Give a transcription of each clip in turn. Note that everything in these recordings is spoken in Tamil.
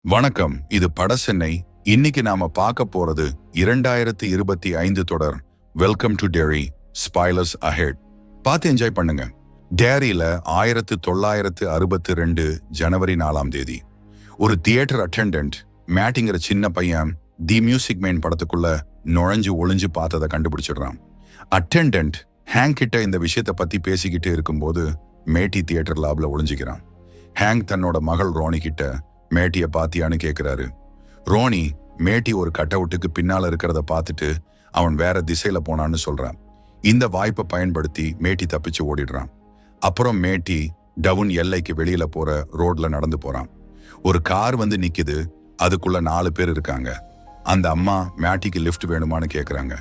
வணக்கம், இது படசென்னை. இன்னைக்கு நாம பார்க்க போறது 2025 தொடர் welcome to Derry spoilers ahead. பார்த்து என்ஜாய் பண்ணுங்க. டேரியில 1962 ஜனவரி 4ஆம் தேதி ஒரு தியேட்டர் அட்டெண்டன்ட் மேட்டிங்கிற சின்ன பையன் தி மியூசிக் மேன் படத்துக்குள்ள நுழைஞ்சு ஒளிஞ்சு பார்த்ததை கண்டுபிடிச்சிடுறான். அட்டெண்டன்ட் ஹேங் கிட்ட இந்த விஷயத்தை பத்தி பேசிக்கிட்டு இருக்கும்போது மேட்டி தியேட்டர் லாப்ல ஒளிஞ்சுக்கிறான். ஹேங் தன்னோட மகள் ரோனி கிட்ட மேட்டிய பாத்தியான்னு கேக்குறாரு. ரோனி மேட்டி ஒரு கட் அவுட்டுக்கு பின்னால இருக்கிறத பார்த்துட்டு அவன் வேற திசையில போனான்னு சொல்றான். இந்த வாய்ப்பை பயன்படுத்தி மேட்டி தப்பிச்சு ஓடிடுறான். அப்புறம் மேட்டி டவுன் எல்லைக்கு வெளியில போற ரோட்ல நடந்து போறான். ஒரு கார் வந்து நிக்குது. அதுக்குள்ள 4 பேர் இருக்காங்க. அந்த அம்மா மேட்டிக்கு லிஃப்ட் வேணுமான்னு கேக்குறாங்க.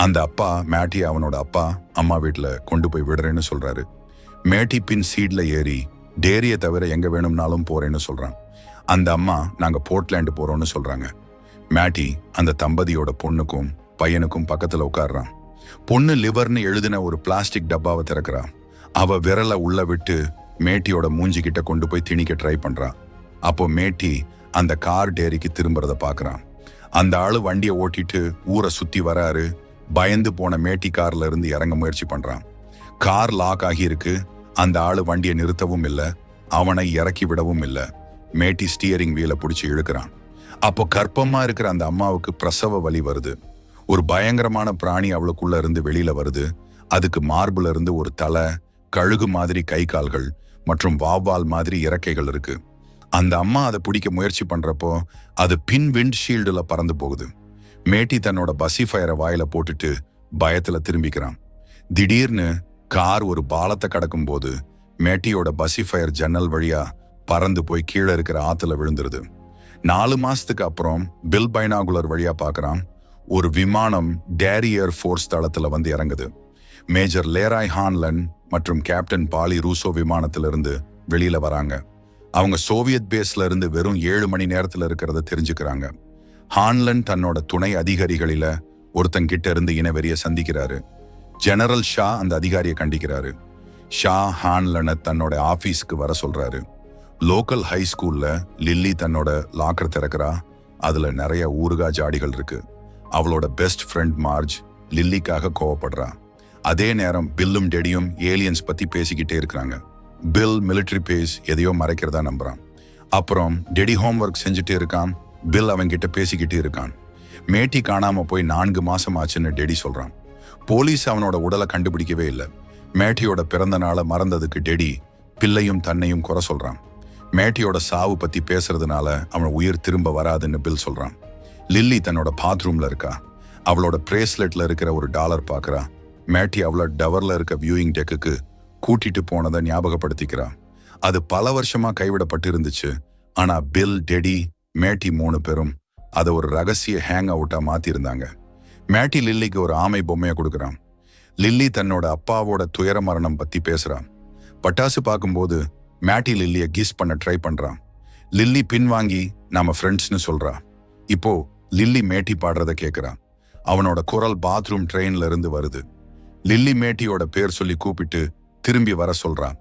அந்த அப்பா மேட்டி அவனோட அப்பா அம்மா வீட்டுல கொண்டு போய் விடுறேன்னு சொல்றாரு. மேட்டி பின் சீட்ல ஏறி டேரிய தவிர எங்க வேணும்னாலும் போறேன்னு சொல்றான். அந்த அம்மா நாங்க போர்ட்லாண்டு போறோம்னு சொல்றாங்க. மேட்டி அந்த தம்பதியோட பொண்ணுக்கும் பையனுக்கும் பக்கத்துல உட்கார்றான். பொண்ணு லிவர்னு எழுதின ஒரு பிளாஸ்டிக் டப்பாவை திறக்கிறான். அவ விரலை உள்ள விட்டு மேட்டியோட மூஞ்சி கிட்ட கொண்டு போய் திணிக்க ட்ரை பண்றான். அப்போ மேட்டி அந்த கார் டேரிக்கு திரும்புறத பாக்குறான். அந்த ஆளு வண்டியை ஓட்டிட்டு ஊரை சுத்தி வராரு. பயந்து போன மேட்டி கார்ல இருந்து இறங்க முயற்சி பண்றான். கார் லாக் ஆகி இருக்கு. அந்த ஆளு வண்டியை நிறுத்தவும் இல்லை, அவனை இறக்கி விடவும் இல்லை. மேட்டி ஸ்டியரிங் வீலை பிடிச்சி இழுக்கிறான். அப்போ கர்ப்பமா இருக்கிற அந்த அம்மாவுக்கு பிரசவ வலி வருது. ஒரு பயங்கரமான பிராணி அவளுக்குள்ள இருந்து வெளியில வருது. அதுக்கு மார்புல இருந்து ஒரு தலை, கழுகு மாதிரி கை கால்கள் மற்றும் வாவ்வால் மாதிரி இறக்கைகள் இருக்கு. அந்த அம்மா அதை பிடிக்க முயற்சி பண்றப்போ அது பின் விண்ட்ஷீல்டுல பறந்து போகுது. மேட்டி தன்னோட பசிஃபயரை வாயில போட்டுட்டு பயத்துல திரும்பிக்கிறான். திடீர்னு கார் ஒரு பாலத்தை கடக்கும் போது மேட்டியோட பசிஃபயர் ஜன்னல் வழியா பறந்து போய் கீழே இருக்கிற ஆத்துல விழுந்துருது. 4 மாசத்துக்கு அப்புறம் பில் பைனாகுலர் வழியா பாக்குறான். ஒரு விமானம் டேரி ஏர் ஃபோர்ஸ் தளத்துல வந்து இறங்குது. மேஜர் லேராய் ஹான்லன் மற்றும் கேப்டன் பாலி ரூசோ விமானத்திலிருந்து வெளியில வராங்க. அவங்க சோவியத் பேஸ்ல இருந்து வெறும் 7 மணி நேரத்துல இருக்கிறத தெரிஞ்சுக்கிறாங்க. ஹான்லன் தன்னோட துணை அதிகாரிகளில ஒருத்தங்கிட்ட இருந்து இனவெறிய சந்திக்கிறாரு. ஜெனரல் ஷா அந்த அதிகாரியை கண்டிக்கிறாரு. ஷா ஹான்லனை தன்னோட ஆபீஸ்க்கு வர சொல்றாரு. லோக்கல் ஹை ஸ்கூல்ல லில்லி தன்னோட லாக்கர் திறக்கிறா. அதுல நிறைய ஊறுகா ஜாடிகள் இருக்கு. அவளோட பெஸ்ட் ஃப்ரெண்ட் மார்ஜ் லில்லிக்காக கோவப்படுறா. அதே நேரம் பில்லும் டெடியும் ஏலியன்ஸ் பத்தி பேசிக்கிட்டே இருக்கிறாங்க. பில் மிலிட்டரி பேஸ் எதையோ மறைக்கிறதா நம்புறான். அப்புறம் டெடி ஹோம்ஒர்க் செஞ்சுட்டு இருக்கான். பில் அவன்கிட்ட பேசிக்கிட்டு இருக்கான். மேட்டி காணாம போய் 4 மாசம் ஆச்சுன்னு டெடி சொல்றான். போலீஸ் அவனோட உடலை கண்டுபிடிக்கவே இல்லை. மேட்டியோட பிறந்த நாளை மறந்ததுக்கு டெடி பில்லையும் தன்னையும் குறை சொல்றான். மேட்டியோட சாவு பத்தி பேசுறதுனால அவன் உயிர் திரும்ப வராதுன்னு பில் சொல்றான். லில்லி தன்னோட பாத்ரூம்ல இருக்கா. அவளோட பிரேஸ்லெட்ல இருக்கிற ஒரு டாலர் பாக்குறா. மேட்டி அவளோட டவர்ல இருக்க வியூயிங் டெக்குக்கு கூட்டிட்டு போனதை ஞாபகப்படுத்திக்கிறா. அது பல வருஷமா கைவிடப்பட்டு இருந்துச்சு. ஆனா பில், டெடி, மேட்டி 3 பேரும் அதை ஒரு ரகசிய ஹேங் அவுட்டா மாத்திருந்தாங்க. மேட்டி லில்லிக்கு ஒரு ஆமை பொம்மையை கொடுக்குறான். லில்லி தன்னோட அப்பாவோட துயர மரணம் பத்தி பேசுறான். பட்டாசு பார்க்கும்போது மேட்டி லில்லியை கிஸ் பண்ண ட்ரை பண்றான். லில்லி பின்வாங்கி நாம ஃப்ரெண்ட்ஸ்னு சொல்றா. இப்போ லில்லி மேட்டி பாடுறத கேட்கிறான். அவனோட குரல் பாத்ரூம் ட்ரெயின்ல இருந்து வருது. லில்லி மேட்டியோட பேர் சொல்லி கூப்பிட்டு திரும்பி வர சொல்றான்.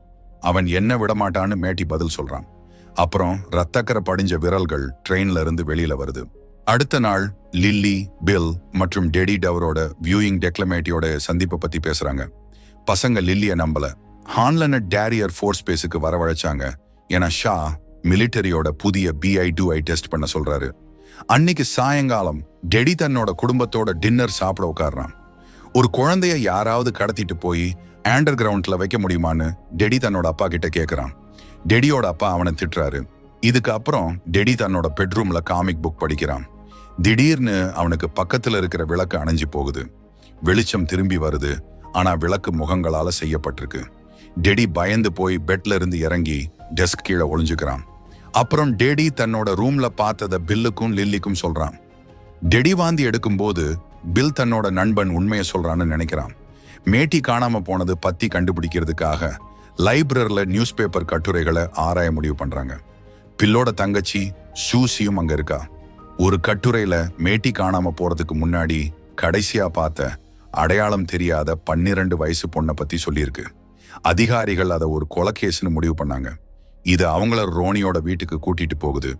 அவன் என்ன விடமாட்டான்னு மேட்டி பதில் சொல்றான். அப்புறம் ரத்தக்கரை படிஞ்ச விரல்கள் ட்ரெயின்ல இருந்து வெளியில வருது. அடுத்த நாள் லில்லி, பில் மற்றும் டெடி டவரோட வியூயிங் டெக்ல மேட்டியோட சந்திப்பை பத்தி பேசுறாங்க. பசங்க லில்லிய நம்பல. ஹான்லனை டேரியர் ஃபோர்ஸ் பேஸுக்கு வரவழைச்சாங்க. ஏன்னா ஷா மிலிட்டரியோட புதிய BI-2I டெஸ்ட் பண்ண சொல்றாரு. அன்னைக்கு சாயங்காலம் டெடி தன்னோட குடும்பத்தோட டின்னர் சாப்பிட உட்கார்றான். ஒரு குழந்தைய யாராவது கடத்திட்டு போய் அண்டர் கிரவுண்ட்ல வைக்க முடியுமான்னு டெடி தன்னோட அப்பா கிட்ட கேட்கிறான். டெடியோட அப்பா அவனை திட்டுறாரு. இதுக்கு அப்புறம் டெடி தன்னோட பெட்ரூம்ல காமிக் புக் படிக்கிறான். திடீர்னு அவனுக்கு பக்கத்துல இருக்கிற விளக்கு அணைஞ்சு போகுது. வெளிச்சம் திரும்பி வருது. ஆனா விளக்கு முகங்களால செய்யப்பட்டிருக்கு. டெடி பயந்து போய் பெட்ல இருந்து இறங்கி டெஸ்க் கீழே ஒளிஞ்சுக்கிறான். அப்புறம் டெடி தன்னோட ரூம்ல பார்த்தத பில்லுக்கும் லில்லிக்கும் சொல்றான். டெடி வாந்தி எடுக்கும்போது பில் தன்னோட நண்பன் உண்மையை சொல்றான்னு நினைக்கிறான். மேட்டி காணாம போனது பத்தி கண்டுபிடிக்கிறதுக்காக லைப்ரரியில நியூஸ் பேப்பர் கட்டுரைகளை ஆராய முடிவு பண்றாங்க. பில்லோட தங்கச்சி சூசியும் அங்க இருக்கா. ஒரு கட்டுரையில மேட்டி காணாம போறதுக்கு முன்னாடி கடைசியா பார்த்த அடையாளம் தெரியாத 12 வயசு பொண்ணை பத்தி சொல்லியிருக்கு. அதிகாரிகள் அதை ஒரு கொலைகேஸ்னு முடிவு பண்ணாங்க. இது அவங்கள ரோனியோட வீட்டுக்கு கூட்டிட்டு போகுது.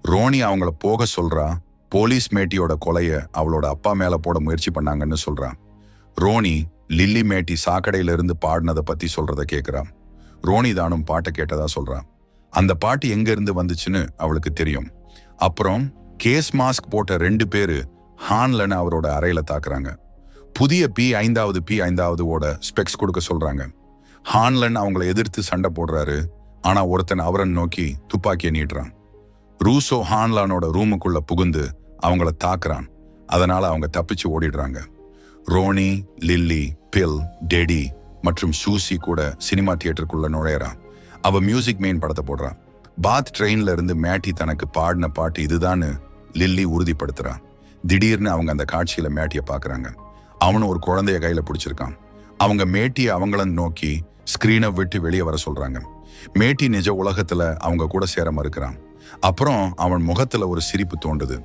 ரோனி அவங்கள போக சொல்றா. போலீஸ் மேட்டியோட கொலைய அவளோட அப்பா மேல போட முயற்சி பண்ணாங்கன்னு சொல்றா. ரோனி லில்லி மேட்டி சாக்கடையில இருந்து பாடினதை பத்தி சொல்றத கேட்கிறான். ரோனி தானும் பாட்டை கேட்டதா சொல்றான். அந்த பாட்டு எங்க இருந்து வந்துச்சுன்னு அவளுக்கு தெரியும். அப்புறம் கேஸ் மாஸ்க் போட்ட 2 பேரு ஹான்லன்னு அவரோட அறையில தாக்குறாங்க. புதிய P5 ஓட ஸ்பெக்ஸ் கொடுக்க சொல்றாங்க. ஹான்லன் அவங்கள எதிர்த்து சண்டை போடுறாரு. ஆனா ஒருத்தன் அவரை நோக்கி துப்பாக்கியை நீட்டுறான். ரூசோ ஹான்லானோட ரூமுக்குள்ள புகுந்து அவங்கள தாக்குறான். அதனால அவங்க தப்பிச்சு ஓடிடுறாங்க. ரோனி, லில்லி, பில், டெடி மற்றும் சூசி கூட சினிமா தியேட்டருக்குள்ள நுழையறான். அவ மியூசிக் மெயின் படத்தை போடுறான். பாத் ட்ரெயின்ல இருந்து மேட்டி தனக்கு பாடின பாட்டு இதுதான்னு லில்லி உறுதிப்படுத்துறான். திடீர்னு அவங்க அந்த காட்சியில மேட்டியை பாக்குறாங்க. அவனும் ஒரு குழந்தைய கையில பிடிச்சிருக்கான். அவங்க மேட்டியை அவங்கள நோக்கி ஸ்கிரீனை விட்டு வெளியே வர சொல்றாங்க. மேட்டி நிஜ உலகத்துல அவங்க கூட சேர மறுக்கிறான். அப்புறம் அவன் முகத்துல ஒரு சிரிப்பு தோன்றுது.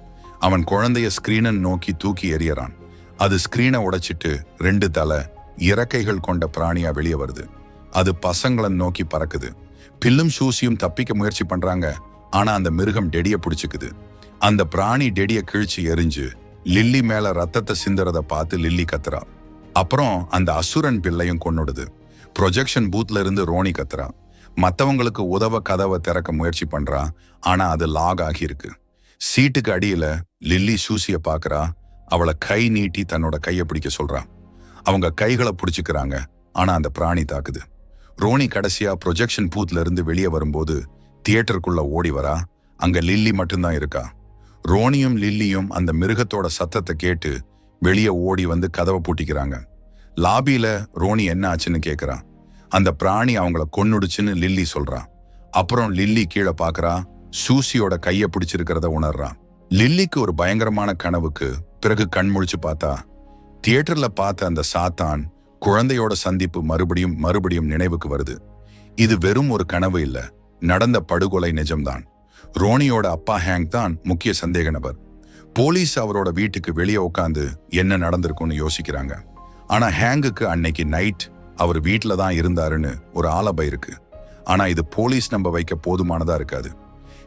அவன் குழந்தைய ஸ்கிரீனை நோக்கி தூக்கி எறியறான். அது ஸ்கிரீனை உடைச்சிட்டு 2 தலை இறக்கைகள் கொண்ட பிராணியா வெளியே வருது. அது பசங்களை நோக்கி பறக்குது. பில்லும் சூசியும் தப்பிக்க முயற்சி பண்றாங்க. ஆனா அந்த மிருகம் டெடிய பிடிச்சுக்குது. அந்த பிராணி டெடிய கிழிச்சு எரிஞ்சு லில்லி மேல ரத்தத்தை சிந்துறத பார்த்து லில்லி கத்துறா. அப்புறம் அந்த அசுரன் பிள்ளையும் கொன்னுடுது. ப்ரொஜெக்ஷன் பூத்ல இருந்து ரோனி கத்துறா. மத்தவங்களுக்கு உதவ கதவை திறக்க முயற்சி பண்றா. ஆனா அது லாக் ஆகியிருக்கு. சீட்டுக்கு அடியில லில்லி சூசிய பாக்குறா. அவளை கை நீட்டி தன்னோட கையை பிடிக்க சொல்றா. அவங்க கைகளை பிடிச்சுக்கிறாங்க. ஆனா அந்த பிராணி தாக்குது. ரோனி கடைசியா ப்ரொஜெக்ஷன் பூத்ல இருந்து வெளியே வரும்போது தியேட்டருக்குள்ள ஓடி வரா. அங்க லில்லி மட்டும்தான் இருக்கா. ரோனியும் லில்லியும் அந்த மிருகத்தோட சத்தத்தை கேட்டு வெளியே ஓடி வந்து கதவை பூட்டிக்கிறாங்க. லாபியில ரோனி என்ன ஆச்சுன்னு கேக்குறா. அந்த பிராணி அவங்கள கொன்னுடுச்சுன்னு லில்லி சொல்றா. அப்புறம் லில்லி கீழே பாக்குறா. சூசியோட கைய பிடிச்சிருக்கிறத உணர்றா. லில்லிக்கு ஒரு பயங்கரமான கனவுக்கு பிறகு கண் முழிச்சு பார்த்தா தியேட்டர்ல பார்த்த அந்த சாத்தான் குழந்தையோட சந்திப்பு மறுபடியும் நினைவுக்கு வருது. இது வெறும் ஒரு கனவு இல்ல, நடந்த படுகொலை நிஜம்தான். ரோனியோட அப்பா ஹேங்க் தான் முக்கிய சந்தேக நபர். போலீஸ் அவரோட வீட்டுக்கு வெளியே உட்காந்து என்ன நடந்திருக்கும்னு யோசிக்கிறாங்க. ஆனா ஹேங்குக்கு அன்னைக்கு நைட் அவர் வீட்டுல தான் இருந்தாருன்னு ஒரு ஆலபை இருக்கு. ஆனா இது போலீஸ் நம்ப வைக்க போதுமானதா இருக்காது.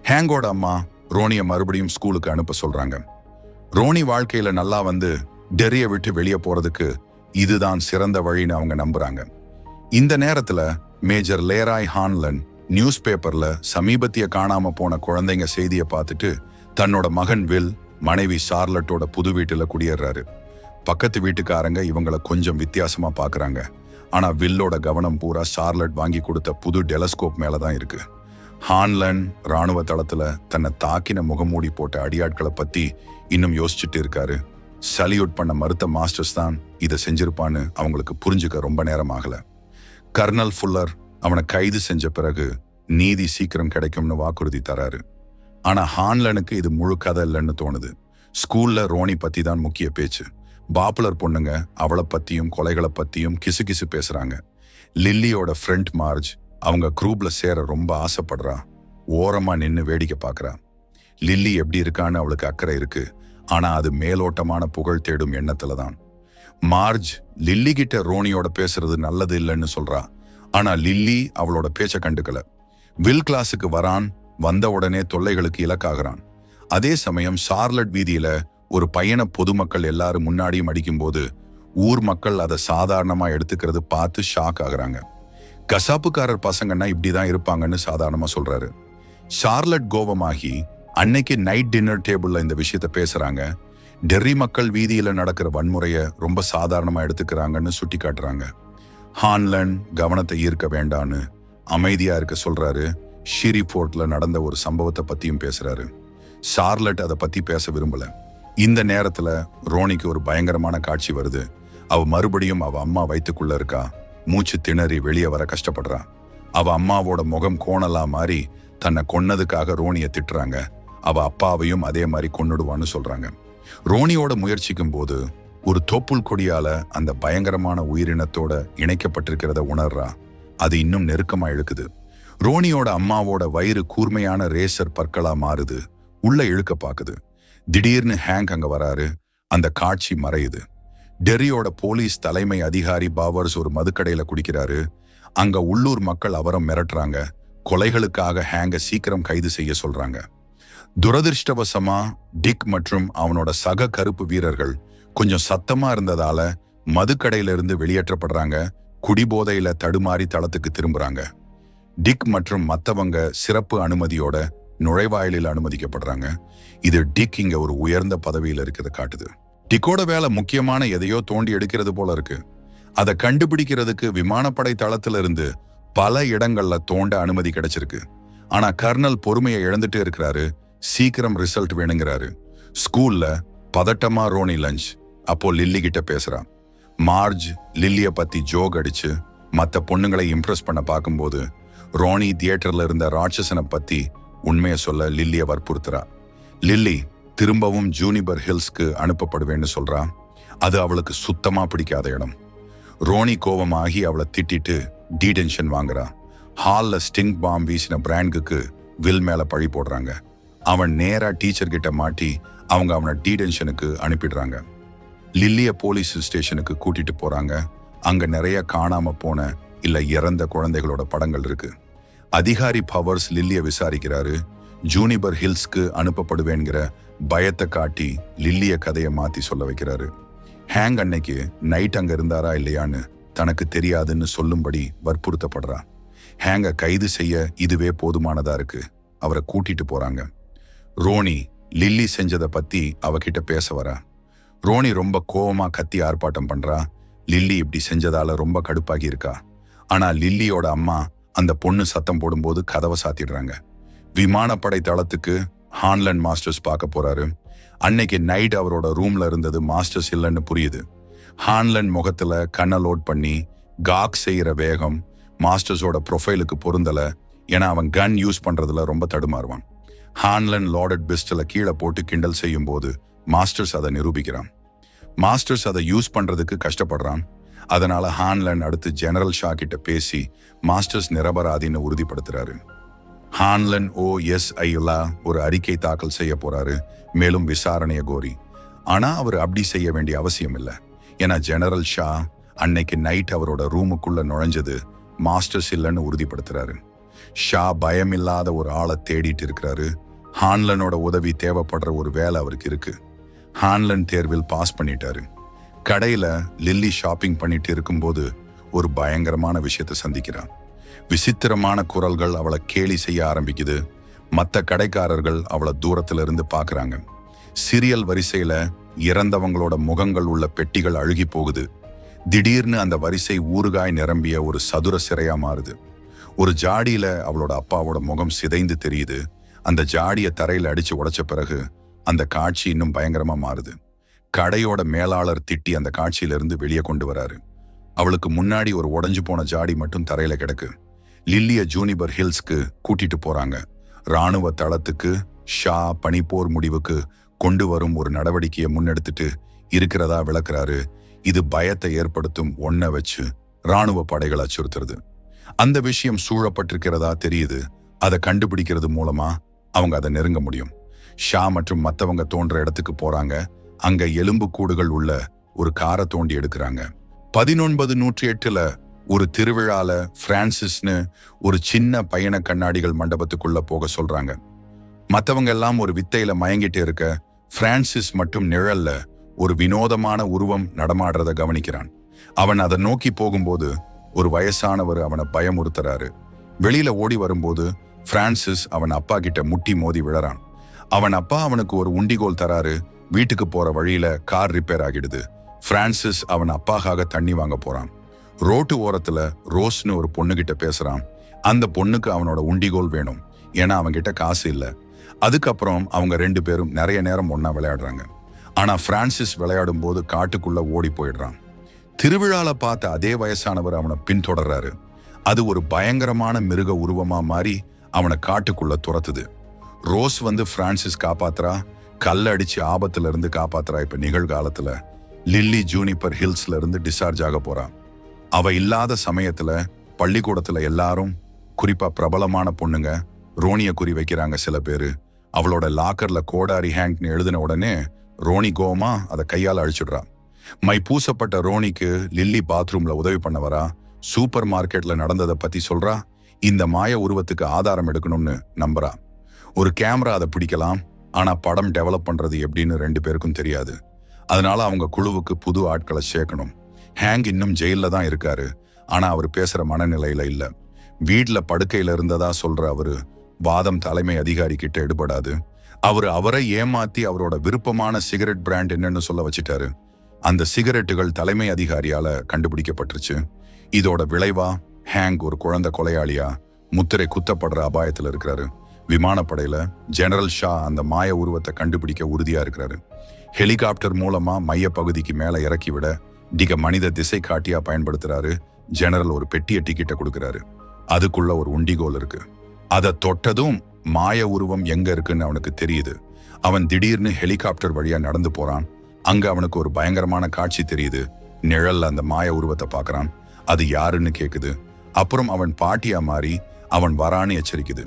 ஹேங்கோட அம்மா ரோனியை மறுபடியும் ஸ்கூலுக்கு அனுப்ப சொல்றாங்க. ரோனி வாழ்க்கையில நல்லா வந்து டெரிய விட்டு வெளியே போறதுக்கு இதுதான் சிறந்த வழின்னு அவங்க நம்புறாங்க. இந்த நேரத்துல மேஜர் லேராய் ஹான்லன் நியூஸ் பேப்பர்ல சமீபத்திய காணாம போன குழந்தைங்க செய்தியை பார்த்துட்டு தன்னோட மகன் வில், மனைவி சார்லட்டோட புது வீட்டுல குடியேறாரு. பக்கத்து வீட்டுக்காரங்க இவங்களை கொஞ்சம் வித்தியாசமா பாக்குறாங்க. ஆனா வில்லோட கவனம் பூரா சார்லட் வாங்கி கொடுத்த புது டெலஸ்கோப் மேலதான் இருக்கு. ஹான்லன் ராணுவ தளத்துல தன்னை தாக்கின முகமூடி போட்ட அடியாட்களை பத்தி இன்னும் யோசிச்சுட்டு இருக்காரு. சல்யூட் பண்ண மறுத்த மாஸ்டர்ஸ் தான் இதை செஞ்சிருப்பான்னு அவங்களுக்கு புரிஞ்சுக்க ரொம்ப நேரம் ஆகல. கர்னல் ஃபுல்லர் அவனை கைது செஞ்ச பிறகு நீதி சீக்கிரம் கிடைக்கும்னு வாக்குறுதி தராரு. ஆனா ஹான்லனுக்கு இது முழு கதை இல்லைன்னு தோணுது. ஸ்கூல்ல ரோனி பத்தி தான் முக்கிய பேச்சு. பாப்புலர் பொண்ணுங்க அவளை பத்தியும் கொலைகளை பத்தியும் கிசு பேசுறாங்க. லில்லியோட ஃப்ரெண்ட் மார்ஜ் அவங்க குரூப்ல சேர ரொம்ப ஆசைப்படுறா. ஓரமா நின்னு வேடிக்கை பாக்குறா. லில்லி எப்படி இருக்கான்னு அவளுக்கு அக்கறை இருக்கு. ஆனா அது மேலோட்டமான புகழ் தேடும் எண்ணத்துல தான். மார்ஜ் லில்லி கிட்ட ரோனியோட பேசுறது நல்லது இல்லைன்னு சொல்றா. ஆனா லில்லி அவளோட பேச்ச கண்டுக்கல. வில் கிளாஸுக்கு வரான், வந்த உடனே தொல்லைகளுக்கு இலக்காகிறான். அதே சமயம் சார்லட் வீதியில ஒரு பையனை பொதுமக்கள் எல்லாரும் முன்னாடியும் அடிக்கும்போது ஊர் மக்கள் அதை சாதாரணமா எடுத்துக்கிறது பார்த்து ஷாக் ஆகுறாங்க. கசாப்புக்காரர் பசங்கன்னா இப்படிதான் இருப்பாங்கன்னு சாதாரணமா சொல்றாரு. சார்லட் கோவமாகி அன்னைக்கு நைட் டின்னர் டேபிள்ல இந்த விஷயத்த பேசுறாங்க. டெர்ரி மக்கள் வீதியில நடக்கிற வன்முறைய ரொம்ப சாதாரணமா எடுத்துக்கிறாங்கன்னு சுட்டி காட்டுறாங்க. ஹான்லன் கவனத்தை ஈர்க்க வேண்டான்னு அமைதியா இருக்க சொல்றாரு. ஷிரிஃபோர்ட்ல நடந்த ஒரு சம்பவத்தை பத்தியும் பேசுறாரு. சார்லட் அதை பத்தி பேச விரும்பல. இந்த நேரத்துல ரோனிக்கு ஒரு பயங்கரமான காட்சி வருது. அவ மறுபடியும் அவ அம்மா வயித்துக்குள்ள இருக்கா. மூச்சு திணறி வெளியே வர கஷ்டப்படுறா. அவ அம்மாவோட முகம் கோணலா மாறி தன்னை கொன்னதுக்காக ரோனியை திட்டுறாங்க. அவ அப்பாவையும் அதே மாதிரி கொன்னுடுவான்னு சொல்றாங்க. ரோனியோட முயற்சிக்கும் போது ஒரு தோப்புள் கொடியால அந்த பயங்கரமான உயிரினத்தோட இணைக்கப்பட்டிருக்கிறத உணர்றா. அது இன்னும் நெருக்கமா இழுக்குது. ரோனியோட அம்மாவோட வயிறு கூர்மையான ரேசர் பற்களா மாறுது. உள்ள இழுக்க பாக்குது. திடீர்னு ஹேங்க் அங்க வராரு. அந்த காட்சி மறையுது. டெர்ரியோட போலீஸ் தலைமை அதிகாரி பாவர்ஸ் ஒரு மதுக்கடையில குடிக்கிறாரு. அங்க உள்ளூர் மக்கள் அவரை மிரட்டுறாங்க. கொலைகளுக்காக ஹேங்க சீக்கிரம் கைது செய்ய சொல்றாங்க. துரதிர்ஷ்டவசமா டிக் மற்றும் அவனோட சக கருப்பு வீரர்கள் கொஞ்சம் சத்தமா இருந்ததால மதுக்கடையிலிருந்து வெளியேற்றப்படுறாங்க. குடிபோதையில தடுமாறி தளத்துக்கு திரும்புறாங்க. டிக் மற்றும் மத்தவங்க சிறப்பு அனுமதியோட நுழைவாயிலில் அனுமதிக்கப்படுறாங்க. இது டிக் இங்க ஒரு உயர்ந்த பதவியில் இருக்கிறத காட்டுது. டிக்கோட வேலை முக்கியமான எதையோ தோண்டி எடுக்கிறது போல இருக்கு. அதை கண்டுபிடிக்கிறதுக்கு விமானப்படை தளத்துல இருந்து பல இடங்கள்ல தோண்ட அனுமதி கிடைச்சிருக்கு. ஆனா கர்னல் பொறுமையை இழந்துட்டே இருக்கிறாரு. சீக்கிரம் ரிசல்ட் வேணுங்கிறாரு. ஸ்கூல்ல பதட்டமா ரோனி லஞ்ச் அப்போ லில்லி கிட்ட பேசுறான். மார்ஜ் லில்லிய பத்தி ஜோக் அடிச்சு மத்த பொண்ணுங்களை இம்ப்ரெஸ் பண்ண பார்க்கும்போது ரோனி தியேட்டர்ல இருந்த ராட்சசனை பத்தி உண்மையை சொல்ல லில்லிய வற்புறுத்துறா. லில்லி திரும்பவும் ஜூனிபர் ஹில்ஸ்க்கு அனுப்பப்படுவேன்னு சொல்றா. அது அவளுக்கு சுத்தமா பிடிக்காத இடம். ரோனி கோவமாகி அவளை திட்டிட்டு டீடென்ஷன் வாங்குறா. ஹால்ல ஸ்டிங் பாம் வீசின பிராண்டுக்கு வில் மேல பழி போடுறாங்க. அவன் நேரா டீச்சர் கிட்ட மாட்டி அவங்க அவனை டீடென்ஷனுக்கு அனுப்பிடுறாங்க. லில்லிய போலீஸ் ஸ்டேஷனுக்கு கூட்டிட்டு போறாங்க. அங்க நிறைய காணாம போன இல்ல இறந்த குழந்தைகளோட படங்கள் இருக்கு. அதிகாரி பவர்ஸ் லில்லிய விசாரிக்கிறாரு. ஜூனிபர் ஹில்ஸ்க்கு அனுப்பப்படுவேங்கிற பயத்தை காட்டி லில்லிய கதையை மாத்தி சொல்ல வைக்கிறாரு. ஹேங் அன்னைக்கு நைட் அங்க இருந்தாரா இல்லையான்னு தனக்கு தெரியாதுன்னு சொல்லும்படி வற்புறுத்தப்படுறா. ஹேங்க கைது செய்ய இதுவே போதுமானதா இருக்கு. அவரை கூட்டிட்டு போறாங்க. ரோனி லில்லி செஞ்சதை பத்தி அவகிட்ட பேச வரா. ரோனி ரொம்ப கோவமா கத்தி ஆர்ப்பாட்டம் பண்றா. லில்லி இப்படி செஞ்சதால ரொம்ப கடுப்பாகி இருக்கா. ஆனா லில்லியோட அம்மா அந்த பொண்ணு சத்தம் போடும்போது கதவை சாத்திடுறாங்க. விமானப்படை தளத்துக்கு ஹான்லன் மாஸ்டர்ஸ் பார்க்க போறாரு. அன்னைக்கு நைட் அவரோட ரூம்ல இருந்தது மாஸ்டர்ஸ் இல்லைன்னு புரியுது. ஹான்லன் முகத்துல கண்ணை லோட் பண்ணி காக் செய்யற வேகம் மாஸ்டர்ஸோட ப்ரொஃபைலுக்கு பொருந்தல. ஏன்னா அவன் கன் யூஸ் பண்றதுல ரொம்ப தடுமாறுவான். ஹான்லன் லார்டட் பிஸ்டலை கீழே போட்டு கிண்டல் செய்யும் போது மாஸ்டர்ஸ் அதை நிரூபிக்கிறான். மாஸ்டர்ஸ் அதை யூஸ் பண்றதுக்கு கஷ்டப்படுறான். அதனால ஹான்லன் அடுத்து ஜெனரல் ஷா கிட்ட பேசி மாஸ்டர்ஸ் நிரபராதின்னு உறுதிப்படுத்துறாரு. ஹான்லன் OSIல ஒரு அறிக்கை தாக்கல் செய்ய போறாரு, மேலும் விசாரணையை கோரி. ஆனா அவர் அப்படி செய்ய வேண்டிய அவசியம் இல்லை. ஏன்னா ஜெனரல் ஷா அன்னைக்கு நைட் அவரோட ரூமுக்குள்ள நுழைஞ்சது மாஸ்டர்ஸ் இல்லைன்னு உறுதிப்படுத்துறாரு. ஷா பயமில்லாத ஒரு ஆளை தேடிட்டு இருக்கிறாரு. ஹான்லனோட உதவி தேவைப்படுற ஒரு வேலை அவருக்கு இருக்கு. ஹான்லன் தேர்வில் பாஸ் பண்ணிட்டாரு. கடையில லில்லி ஷாப்பிங் பண்ணிட்டு இருக்கும்போது ஒரு பயங்கரமான விஷயத்தை சந்திக்கிறான். விசித்திரமான குரல்கள் அவளை கேலி செய்ய ஆரம்பிக்குது. மற்ற கடைக்காரர்கள் அவளை தூரத்துல இருந்து பாக்குறாங்க. சீரியல் வரிசையில இறந்தவங்களோட முகங்கள் உள்ள பெட்டிகள் அழுகி போகுது. திடீர்னு அந்த வரிசை ஊறுகாய் நிரம்பிய ஒரு சதுர சிறையா மாறுது. ஒரு ஜாடியில அவளோட அப்பாவோட முகம் சிதைந்து தெரியுது. அந்த ஜாடிய தரையில அடிச்சு உடைச்ச பிறகு அந்த காட்சி இன்னும் பயங்கரமா மாறுது. கடையோட மேலாளர் திட்டி அந்த காட்சியிலிருந்து வெளியே கொண்டு வராரு. அவளுக்கு முன்னாடி ஒரு உடைஞ்சு போன ஜாடி மட்டும் தரையில கிடக்கு. லில்லிய ஜூனிபர் ஹில்ஸ்க்கு கூட்டிட்டு போறாங்க. ராணுவ தளத்துக்கு ஷா பனிப்போர் முடிவுக்கு கொண்டு வரும் ஒரு நடவடிக்கையை முன்னெடுத்துட்டு இருக்கிறதா விளக்குறாரு. இது பயத்தை ஏற்படுத்தும் ஒன்ன வச்சு ராணுவ படைகள் அச்சுறுத்துறது. அந்த விஷயம் சூழப்பட்டிருக்கிறதா தெரியுது. அதை கண்டுபிடிக்கிறது மூலமா அவங்க அதை நெருங்க முடியும். ஷா மற்றும் மத்தவங்க தோன்ற இடத்துக்கு போறாங்க. அங்க எலும்பு கூடுகள் உள்ள ஒரு காரை தோண்டி எடுக்கிறாங்க. 1908 ஒரு திருவிழால பிரான்சிஸ்னு ஒரு சின்ன பயண கண்ணாடிகள் மண்டபத்துக்குள்ள போக சொல்றாங்க. மத்தவங்க எல்லாம் ஒரு வித்தையில மயங்கிட்டு இருக்க பிரான்சிஸ் மட்டும் நிழல்ல ஒரு வினோதமான உருவம் நடமாடுறத கவனிக்கிறான். அவன் அதை நோக்கி போகும்போது ஒரு வயசானவர் அவனை பயமுறுத்துறாரு. வெளியில ஓடி வரும்போது பிரான்சிஸ் அவன் அப்பா கிட்ட முட்டி மோதி விழறான். அவன் அப்பா அவனுக்கு ஒரு உண்டிகோல் தராரு. வீட்டுக்கு போற வழியில கார் ரிப்பேர் ஆகிடுது. பிரான்சிஸ் அவன் அப்பாக்காக தண்ணி வாங்க போறான். ரோட்டு ஓரத்துல ரோஸ்னு ஒரு பொண்ணு கிட்ட பேசுறான். அந்த பொண்ணுக்கு அவனோட உண்டிகோல் வேணும், ஏன்னா அவன்கிட்ட காசு இல்ல. அதுக்கப்புறம் அவங்க 2 பேரும் நிறைய நேரம் ஒன்னா விளையாடுறாங்க. ஆனா பிரான்சிஸ் விளையாடும் போது காட்டுக்குள்ள ஓடி போயிடுறான். திருவிழால பார்த்த அதே வயசானவர் அவனை பின்தொடர்றாரு. அது ஒரு பயங்கரமான மிருக உருவமா மாறி அவனை காட்டுக்குள்ள துரத்துது. ரோஸ் வந்து பிரான்சிஸ் காப்பாத்துறா. கல்ல அடிச்சு ஆபத்துல இருந்து காப்பாத்துறா. இப்ப நிகழ்காலத்துல லில்லி ஜூனிபர் ஹில்ஸ்ல இருந்து டிஸ்சார்ஜ் ஆக போறான். அவ இல்லாத சமயத்துல பள்ளிக்கூடத்துல எல்லாரும், குறிப்பா பிரபலமான பொண்ணுங்க, ரோனிய குறி வைக்கிறாங்க. சில பேரு அவளோட லாக்கர்ல கோடாரி ஹேங்க்னு எழுதின உடனே ரோனி கோமா அதை கையால அழிச்சுடுறா. மை பூசப்பட்ட ரோனிக்கு லில்லி பாத்ரூம்ல உதவி பண்ண வரா. சூப்பர் மார்க்கெட்ல நடந்ததை பத்தி சொல்றா. இந்த மாய உருவத்துக்கு ஆதாரம் எடுக்கணும்னு நம்புறா. ஒரு கேமரா அதை பிடிக்கலாம், ஆனா படம் டெவலப் பண்றது எப்படின்னு 2 பேருக்கும் தெரியாது. அதனால அவங்க குழுவுக்கு புது ஆட்களை சேர்க்கணும். ஹேங் இன்னும் ஜெயில தான் இருக்காரு, ஆனா அவர் பேசுற மனநிலையில இல்ல. வீட்ல படுக்கையில இருந்ததா சொல்ற அவரு வாதம் தலைமை அதிகாரி கிட்ட எடுபடாது. அவரை ஏமாத்தி அவரோட விருப்பமான சிகரெட் பிராண்ட் என்னன்னு சொல்ல வச்சிட்டாரு. அந்த சிகரெட்டுகள் தலைமை அதிகாரியால கண்டுபிடிக்கப்பட்டுருச்சு. இதோட விளைவா ஹேங் ஒரு குழந்தை கொலையாளியா முத்திரை குத்தப்படுற அபாயத்துல இருக்கிறாரு. விமானப்படையில ஜெனரல் ஷா அந்த மாய உருவத்தை கண்டுபிடிக்க உறுதியா இருக்கிறாரு. ஹெலிகாப்டர் மூலமா மைய பகுதிக்கு மேல இறக்கி விட டிக மனித திசை காட்டியா பயன்படுத்துறாரு. ஜெனரல் ஒரு பெட்டிய டிக்கெட்டை கொடுக்கிறாரு. அதுக்குள்ள ஒரு உண்டிகோல் இருக்கு. அதை தொட்டதும் மாய உருவம் எங்க இருக்குன்னு அவனுக்கு தெரியுது. அவன் திடீர்னு ஹெலிகாப்டர் வழியா நடந்து போறான். அங்க அவனுக்கு ஒரு பயங்கரமான காட்சி தெரியுது. நிழல்ல அந்த மாய உருவத்தை பார்க்கறான். அது யாருன்னு கேக்குது. அப்புறம் அவன் பாட்டியா மாறி அவன் வரான்னு எச்சரிக்குது.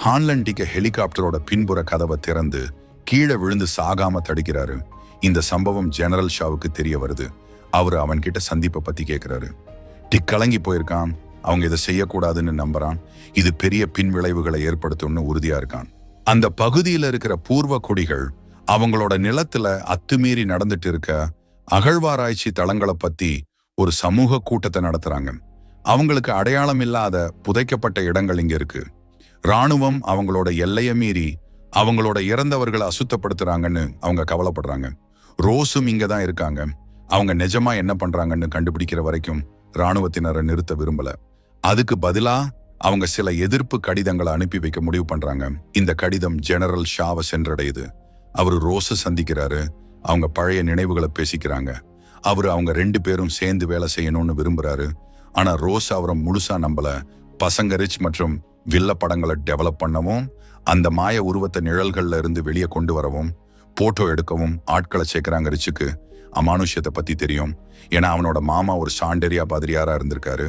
ஹான்லண்டிக்க ஹெலிகாப்டரோட பின்புற கதவை திறந்து கீழே விழுந்து சாகாம தடுக்கிறாரு. இந்த சம்பவம் ஜெனரல் ஷாவுக்கு தெரிய வருது. அவரு அவன்கிட்ட சந்திப்பை பத்தி கேட்கிறாரு. டிக் கலங்கி போயிருக்கான். அவங்க இதை செய்யக்கூடாதுன்னு நம்புறான். இது பெரிய பின்விளைவுகளை ஏற்படுத்தும்னு உறுதியா இருக்கான். அந்த பகுதியில இருக்கிற பூர்வ குடிகள் அவங்களோட நிலத்துல அத்துமீறி நடந்துட்டு இருக்க அகழ்வாராய்ச்சி தளங்களை பத்தி ஒரு சமூக கூட்டத்தை நடத்துறாங்க. அவங்களுக்கு அடையாளம் இல்லாத புதைக்கப்பட்ட இடங்கள் இங்க இருக்கு. ராணுவம் அவங்களோட எல்லையை மீறி அவங்களோட இறந்தவர்களை அசுத்தப்படுத்துறாங்கன்னு அவங்க கவலைப்படுறாங்க. ரோஸும் இங்க தான் இருக்காங்க. அவங்க நிஜமா என்ன பண்றாங்கன்னு கண்டுபிடிக்கிற வரைக்கும் ராணுவத்தினரை நிறுத்த விரும்பல. அதுக்கு பதிலா அவங்க சில எதிர்ப்பு கடிதங்களை அனுப்பி வைக்க முடிவு பண்றாங்க. இந்த கடிதம் ஜெனரல் ஷாவை சென்றடையுது. அவரு ரோஸை சந்திக்கிறாரு. அவங்க பழைய நினைவுகளை பேசிக்கிறாங்க. அவங்க 2 பேரும் சேர்ந்து வேலை செய்யணும்னு விரும்புறாரு. ஆனா ரோஸ் அவரை முழுசா நம்பல. பசங்க ரிச் மற்றும் வில்ல படங்களை டெவலப் பண்ணவும், அந்த மாய உருவத்தை நிழல்கள்ல இருந்து வெளியே கொண்டு வரவும், போட்டோ எடுக்கவும் ஆட்களை சேர்க்கிறாங்க. ரிச்சுக்கு அமானுஷ்யத்தை பத்தி தெரியும். ஏன்னா அவனோட மாமா ஒரு சாண்டரியா பாதிரியாரா இருந்திருக்காரு.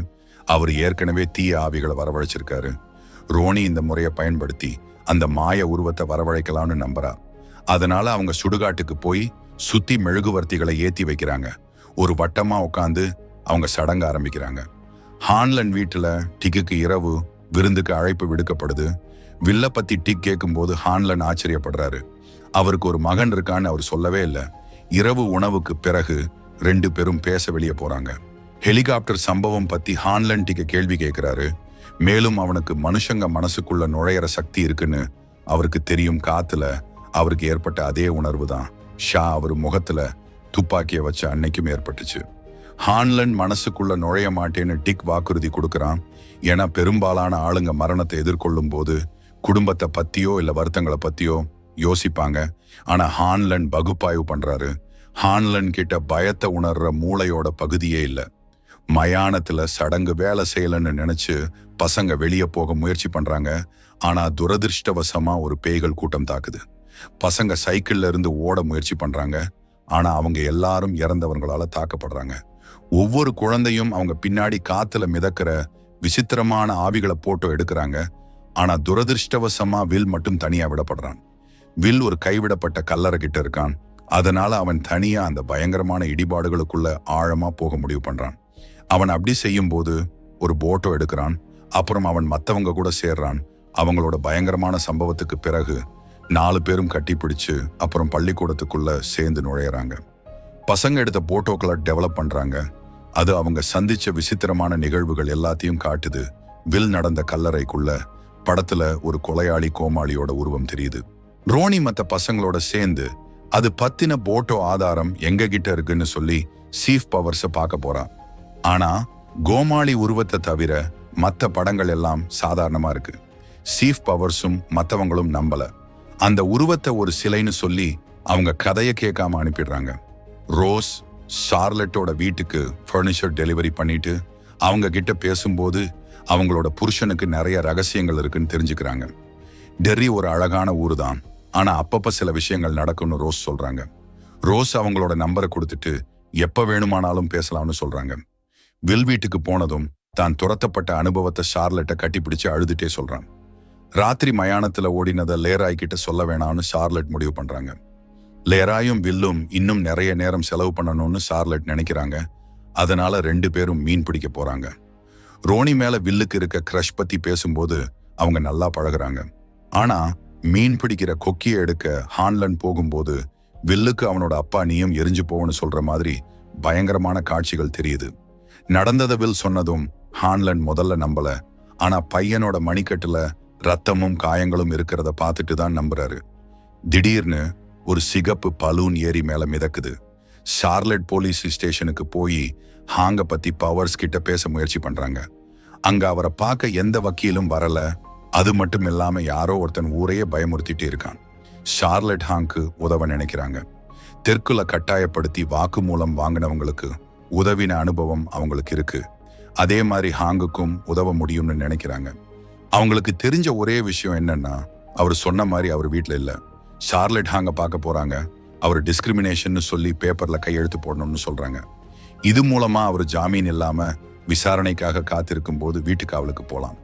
அவர் ஏற்கனவே தீய ஆவிகளை வரவழைச்சிருக்காரு. ரோனி இந்த முறையை பயன்படுத்தி அந்த மாய உருவத்தை வரவழைக்கலாம்னு நம்புறா. அதனால அவங்க சுடுகாட்டுக்கு போய் சுத்தி மெழுகுவர்த்திகளை ஏத்தி வைக்கிறாங்க. ஒரு வட்டமா உட்காந்து அவங்க சடங்க ஆரம்பிக்கிறாங்க. ஹான்லன் வீட்டுல டிக்குக்கு இரவு விருந்துக்கு அழைப்பு விடுக்கப்படுது. வில்ல பத்தி டிக் கேட்கும்போது ஹான்லன் ஆச்சரியப்படுறாரு. அவருக்கு ஒரு மகன் இருக்கான்னு அவர் சொல்லவே இல்லை. இரவு உணவுக்கு பிறகு 2 பேரும் பேச வெளியே போறாங்க. ஹெலிகாப்டர் சம்பவம் பத்தி ஹான்லன் டிக்க கேள்வி கேட்கிறாரு. மேலும் அவனுக்கு மனுஷங்க மனசுக்குள்ள நுழையிற சக்தி இருக்குன்னு அவருக்கு தெரியும். காத்துல அவருக்கு ஏற்பட்ட அதே உணர்வு தான் ஷா அவர் முகத்துல துப்பாக்கிய வச்ச அன்னைக்கும் ஏற்பட்டுச்சு. ஹான்லன் மனசுக்குள்ள நுழைய மாட்டேன்னு டிக் வாக்குறுதி கொடுக்கறான். ஏன்னா பெரும்பாலான ஆளுங்க மரணத்தை எதிர்கொள்ளும் போது குடும்பத்தை பத்தியோ இல்ல வருத்தங்களை பத்தியோ யோசிப்பாங்க. ஆனா ஹான்லன் பகுப்பாய்வு பண்றாரு. ஹான்லன் கிட்ட பயத்தை உணர்ற மூளையோட பகுதியே இல்ல. மயானத்துல சடங்கு வேலை செய்யலன்னு நினைச்சு பசங்க வெளியே போக முயற்சி பண்றாங்க. ஆனா துரதிருஷ்டவசமா ஒரு பேய்கள் கூட்டம் தாக்குது. பசங்க சைக்கிள்ல இருந்து ஓட முயற்சி பண்றாங்க. ஆனா அவங்க எல்லாரும் இறந்தவர்களால தாக்கப்படுறாங்க. ஒவ்வொரு குழந்தையும் அவங்க பின்னாடி காத்துல மிதக்கிற விசித்திரமான ஆவிகளை போட்டோ எடுக்கிறாங்க. ஆனா துரதிருஷ்டவசமா வில் மட்டும் தனியா விடப்படுறான். வில் ஒரு கைவிடப்பட்ட கல்லறை கிட்ட இருக்கான். அதனால அவன் தனியா அந்த பயங்கரமான இடிபாடுகளுக்குள்ள ஆழமா போக முடிவு பண்றான். அவன் அப்படி செய்யும் போது ஒரு போட்டோ எடுக்கிறான். அப்புறம் அவன் மத்தவங்க கூட சேர்றான். அவங்களோட பயங்கரமான சம்பவத்துக்கு பிறகு 4 பேரும் கட்டிப்பிடிச்சு அப்புறம் பள்ளிக்கூடத்துக்குள்ள சேர்ந்து நுழையறாங்க. பசங்க எடுத்த போட்டோக்களை டெவலப் பண்றாங்க. அது அவங்க சந்திச்ச விசித்திரமான நிகழ்வுகள் எல்லாத்தையும் காட்டுது. வில் நடந்த கல்லறைக்குள்ள படத்துல ஒரு கொலையாளி கோமாளியோட உருவம் தெரியுது. ரோனி மத்த பசங்களோட சேர்ந்து அது பத்தின போட்டோ ஆதாரம் எங்க கிட்ட இருக்குன்னு சொல்லி சீஃப் பவர்ஸ பார்க்க போறான். ஆனா கோமாளி உருவத்தை தவிர மத்த படங்கள் எல்லாம் சாதாரணமா இருக்கு. சீஃப் பவர்ஸும் மத்தவங்களும் நம்பல. அந்த உருவத்தை ஒரு சிலைன்னு சொல்லி அவங்க கதையை கேட்காம அனுப்பிடுறாங்க. ரோஸ் ஷார்லட்டோட வீட்டுக்கு ஃபர்னிச்சர் டெலிவரி பண்ணிட்டு அவங்க கிட்ட பேசும்போது அவங்களோட புருஷனுக்கு நிறைய ரகசியங்கள் இருக்குன்னு தெரிஞ்சுக்கிறாங்க. டெர்ரி ஒரு அழகான ஊரு தான், ஆனா அப்பப்ப சில விஷயங்கள் நடக்கும்னு ரோஸ் சொல்றாங்க. ரோஸ் அவங்களோட நம்பரை கொடுத்துட்டு எப்ப வேணுமானாலும் பேசலாம்னு சொல்றாங்க. வில் வீட்டுக்கு போனதும் தான் துரத்தப்பட்ட அனுபவத்தை ஷார்லட்டை கட்டிப்பிடிச்சு அழுதுட்டே சொல்றான். ராத்திரி மயானத்துல ஓடினதை லேராய் கிட்ட சொல்ல வேணாம்னு ஷார்லட் முடிவு பண்றாங்க. லேராயும் வில்லும் இன்னும் நிறைய நேரம் செலவு பண்ணணும்னு ஷார்லட் நினைக்கிறாங்க. அதனால 2 பேரும் மீன் பிடிக்க போறாங்க. ரோனி மேல வில்லுக்கு இருக்க கிரஷ் பத்தி பேசும்போது அவங்க நல்லா பழகுறாங்க. ஆனா மீன் பிடிக்கிற கொக்கியை எடுக்க ஹான்லன் போகும்போது வில்லுக்கு அவனோட அப்பா நீயும் எரிஞ்சு போன்னு சொல்ற மாதிரி பயங்கரமான காட்சிகள் தெரியுது. நடந்ததை வில் சொன்னதும் ஹான்லன் முதல்ல நம்பல. ஆனா பையனோட மணிக்கட்டுல ரத்தமும் காயங்களும் இருக்கிறத பார்த்துட்டு தான் நம்புறாரு. திடீர்னு ஒரு சிகப்பு பலூன் ஏரி மேல மிதக்குது. ஷார்லட் போலீஸ் ஸ்டேஷனுக்கு போய் ஹாங்க பத்தி பவர்ஸ் கிட்ட பேச முயற்சி பண்றாங்க. அங்க அவரை பார்க்க எந்த வக்கீலும் வரல. அது மட்டும் இல்லாம யாரோ ஒருத்தன் ஊரையே பயமுறுத்திட்டு இருக்கான். ஷார்லட் ஹாங்க்கு உதவ நினைக்கிறாங்க. தெற்குல கட்டாயப்படுத்தி வாக்குமூலம் வாங்கினவங்களுக்கு உதவின அனுபவம் அவங்களுக்கு இருக்கு. அதே மாதிரி ஹாங்குக்கும் உதவ முடியும்னு நினைக்கிறாங்க. அவங்களுக்கு தெரிஞ்ச ஒரே விஷயம் என்னன்னா, அவர் சொன்ன மாதிரி அவர் வீட்டில் இல்லை. ஷார்லட் ஹாங்க பார்க்க போறாங்க. அவர் டிஸ்கிரிமினேஷன் சொல்லி பேப்பர்ல கையெழுத்து போடணும்னு சொல்றாங்க. இது மூலமா அவர் ஜாமீன் இல்லாம விசாரணைக்காக காத்திருக்கும் போது வீட்டுக்கு அவளுக்கு போலாம்.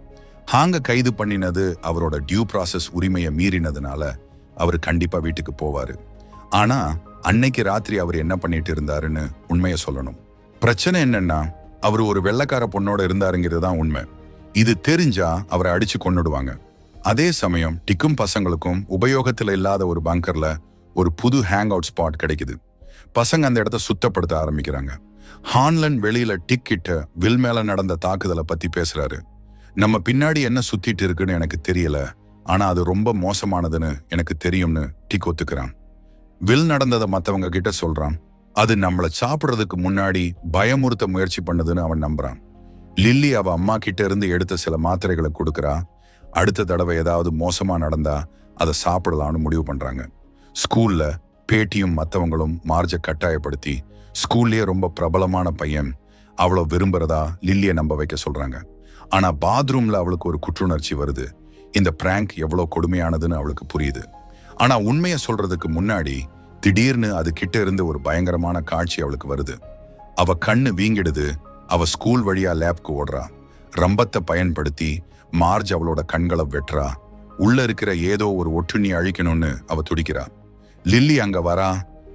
ஹாங்க கைது பண்ணினது அவரோட டியூ ப்ராசஸ் உரிமையை மீறினதுனால அவர் கண்டிப்பா வீட்டுக்கு போவாரு. ஆனா அன்னைக்கு ராத்திரி அவர் என்ன பண்ணிட்டு இருந்தாருன்னு உண்மையை சொல்லணும். பிரச்சனை என்னன்னா, அவர் ஒரு வெள்ளைக்கார பொண்ணோட இருந்தாருங்கிறது தான் உண்மை. இது தெரிஞ்சா அவரை அடிச்சு கொன்னுடுவாங்க. அதே சமயம் டிக்கும் பசங்களுக்கும் உபயோகத்துல இல்லாத ஒரு பங்கர்ல ஒரு புது ஹேங் அவுட் ஸ்பாட் கிடைக்குது. பசங்க அந்த இடத்த சுத்தப்படுத்த ஆரம்பிக்கிறாங்க. ஹான்லன் வெளியில டிக் கிட்ட வில் மேல நடந்த தாக்குதலை பத்தி பேசுறாரு. நம்ம பின்னாடி என்ன சுத்திட்டு இருக்குன்னு எனக்கு தெரியல, ஆனா அது ரொம்ப மோசமானதுன்னு எனக்கு தெரியும்னு டிக் ஒத்துக்கிறான். வில் நடந்ததை மத்தவங்க கிட்ட சொல்றான். அது நம்மளை சாப்பிடுறதுக்கு முன்னாடி பயமுறுத்த முயற்சி பண்ணுதுன்னு அவன் நம்புறான். லில்லி அவ அம்மா கிட்ட இருந்து எடுத்த சில மாத்திரைகளை கொடுக்கறா. அடுத்த தடவை ஏதாவது மோசமா நடந்தா அதை சாப்பிடலாம்னு முடிவு பண்றாங்க. ஸ்கூல்ல பேட்டியும் மத்தவங்களும் மார்ஜை கட்டாயப்படுத்தி ஸ்கூல்லயே ரொம்ப பிரபலமான பையன் அவ்வளோ விரும்புறதா லில்லியை நம்ப வைக்க சொல்றாங்க. ஆனா பாத்ரூம்ல அவளுக்கு ஒரு குற்றுணர்ச்சி வருது. இந்த பிராங்க் எவ்வளவு கொடுமையானதுன்னு அவளுக்கு புரியுது. ஆனா உண்மையை சொல்றதுக்கு முன்னாடி திடீர்னு அது கிட்ட இருந்து ஒரு பயங்கரமான காட்சி அவளுக்கு வருது. அவ கண்ணு வீங்கிடுது. அவ ஸ்கூல் வழியா லேப்க்கு ஓடுறா. ரம்பத்தை பயன்படுத்தி மார்ஜ் அவளோட கண்களை வெட்டுறா. உள்ள இருக்கிற ஏதோ ஒரு ஒட்டுண்ணி அழிக்கணும்னு அவ துடிக்கிறா. லில்லி அங்க வரா.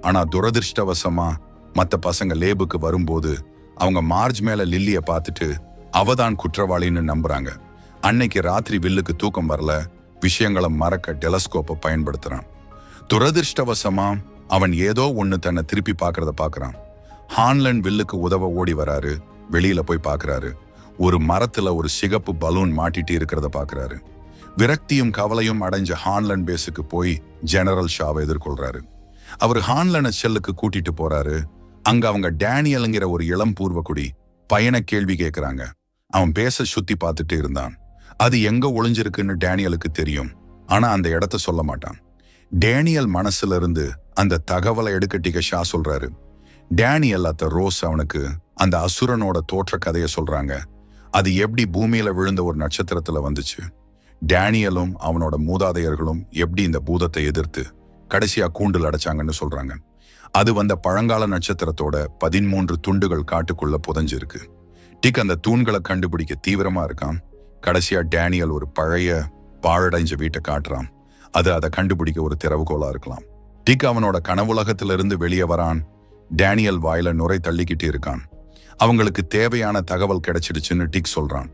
ஆனா துரதிருஷ்டவசமா மத்த பசங்க லேபுக்கு வரும்போது அவங்க மார்ஜ் மேல லில்லிய பார்த்துட்டு அவதான் குற்றவாளின்னு நம்புறாங்க. அன்னைக்கு ராத்திரி வில்லுக்கு தூக்கம் வரல. விஷயங்களை மறக்க டெலஸ்கோப்பை பயன்படுத்துறான். துரதிருஷ்டவசமா அவன் ஏதோ ஒண்ணு தன்னை திருப்பி பார்க்கறத பார்க்கறான். ஹான்லன் வில்லுக்கு உதவ ஓடி வராரு. வெளியில போய் பார்க்கறாரு. ஒரு மரத்துல ஒரு சிகப்பு பலூன் மாட்டிட்டு இருக்கிறத பார்க்கறாரு. விரக்தியும் கவலையும் அடைஞ்ச ஹான்லன் பேஸுக்கு போய் ஜெனரல் ஷாவை எதிர்கொள்றாரு. அவர் ஹான்லனை செல்லுக்கு கூட்டிட்டு போறாரு. அங்க அவங்க டேனியலுங்கிற ஒரு இளம் பூர்வக்குடி பையனை கேள்வி கேட்கறாங்க. அவன் பேச சுத்தி பார்த்துட்டு இருந்தான். அது எங்க ஒளிஞ்சிருக்குன்னு டேனியலுக்கு தெரியும். ஆனா அந்த இடத்த சொல்ல மாட்டான். டேனியல் மனசுல இருந்து அந்த தகவலை எடுக்கட்டிக்க ஷா சொல்றாரு. டேனியல் அத்த ரோஸ் அவனுக்கு அந்த அசுரனோட தோற்ற கதையை சொல்றாங்க. அது எப்படி பூமியில விழுந்த ஒரு நட்சத்திரத்துல வந்துச்சு. டேனியலும் அவனோட மூதாதையர்களும் எப்படி இந்த பூதத்தை எதிர்த்து கடைசியா கூண்டில் அடைச்சாங்கன்னு சொல்றாங்க. அது வந்த பழங்கால நட்சத்திரத்தோட 13 துண்டுகள் காட்டுக்குள்ள புதைஞ்சிருக்கு. டிக் அந்த தூண்களை கண்டுபிடிக்க தீவிரமா இருக்கான். கடைசியா டேனியல் ஒரு பழைய பாழடைஞ்ச வீட்டை காட்டுறான். அது அதை கண்டுபிடிக்க ஒரு திறவுகோலா இருக்கலாம். டிக் அவனோட கனவுலகத்திலிருந்து வெளியே வரான். டேனியல் வாயில நுரை தள்ளிக்கிட்டு இருக்கான். அவங்களுக்கு தேவையான தகவல் கிடைச்சிடுச்சுன்னு டிக் சொல்றான்.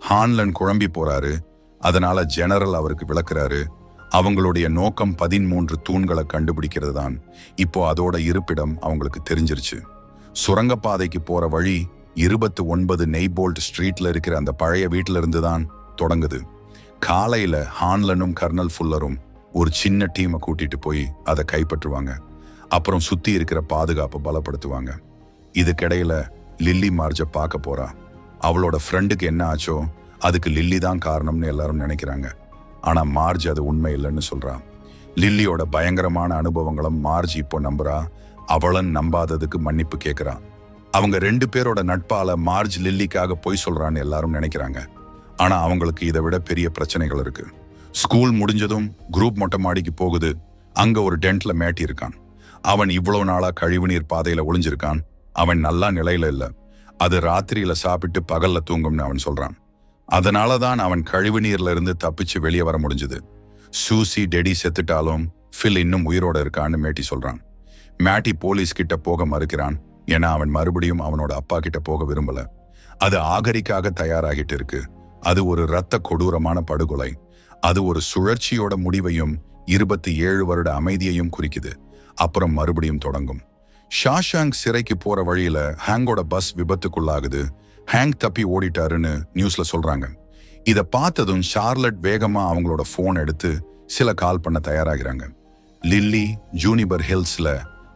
ஹான்லன் குழம்பி போறாரு. அதனால ஜெனரல் அவருக்கு விளக்குறாரு. அவங்களுடைய நோக்கம் 13 தூண்களை கண்டுபிடிக்கிறது தான். இப்போ அதோட இருப்பிடம் அவங்களுக்கு தெரிஞ்சிருச்சு. சுரங்கப்பாதைக்கு போற வழி 29 நெய்போல்ட் ஸ்ட்ரீட்ல இருக்கிற அந்த பழைய வீட்டில இருந்து தான் தொடங்குது. காலையில ஹான்லனும் கர்னல் ஃபுல்லரும் ஒரு சின்ன டீமை கூட்டிட்டு போய் அதை கைப்பற்றுவாங்க. அப்புறம் சுத்தி இருக்கிற பாதுகாப்பை பலப்படுத்துவாங்க. இதுக்கிடையில லில்லி மார்ஜை பார்க்க போறா. அவளோட ஃப்ரெண்டுக்கு என்ன ஆச்சோ அதுக்கு லில்லி தான் காரணம்னு எல்லாரும் நினைக்கிறாங்க. ஆனா மார்ஜ் அது உண்மை இல்லைன்னு சொல்றான். லில்லியோட பயங்கரமான அனுபவங்களும் மார்ஜ் இப்போ நம்புறா. அவளன் நம்பாததுக்கு மன்னிப்பு கேட்கிறா. அவங்க 2 பேரோட நட்பால மார்ஜ் லில்லிக்காக பொய் சொல்றான்னு எல்லாரும் நினைக்கிறாங்க. ஆனா அவங்களுக்கு இதை விட பெரிய பிரச்சனைகள் இருக்கு. ஸ்கூல் முடிஞ்சதும் குரூப் மொட்டை மாடிக்கு போகுது. அங்க ஒரு டென்ட்ல மேட்டி இருக்கான். அவன் இவ்வளவு நாளா கழிவுநீர் பாதையில ஒளிஞ்சிருக்கான். அவன் நல்லா நிலையில இல்ல. அது ராத்திரியில சாப்பிட்டு பகல்ல தூங்கும்னு அவன் சொல்றான். அதனாலதான் அவன் கழிவு நீர்ல இருந்து தப்பிச்சு வெளியே வர முடிஞ்சது. சூசி டெடி செத்துட்டாலும் ஃபில் இன்னும் உயிரோட இருக்கான்னு மேட்டி சொல்றான். மேட்டி போலீஸ் கிட்ட போக மறுக்கிறான். ஏன்னா அவன் மறுபடியும் அவனோட அப்பா கிட்ட போக விரும்பல. அது ஆகரிக்காக தயாராகிட்டு இருக்கு. அது ஒரு இரத்த கொடூரமான படுகொலை. அது ஒரு சுழற்சியோட முடிவையும் 27 வருட அமைதியையும் குறிக்குது. அப்புறம் மறுபடியும் தொடங்கும். ஷாஷாங்க் சிறைக்கு போற வழியில ஹேங்கோட பஸ் விபத்துக்குள்ளாகுது. ஹேங்க் தப்பி ஓடிட்டாருன்னு நியூஸ்ல சொல்றாங்க. இத பார்த்ததும் ஷார்லட் வேகமா அவங்களோட போன் எடுத்து சில கால் பண்ண தயாராகிறாங்க. லில்லி ஜூனிபர் ஹில்ஸ்ல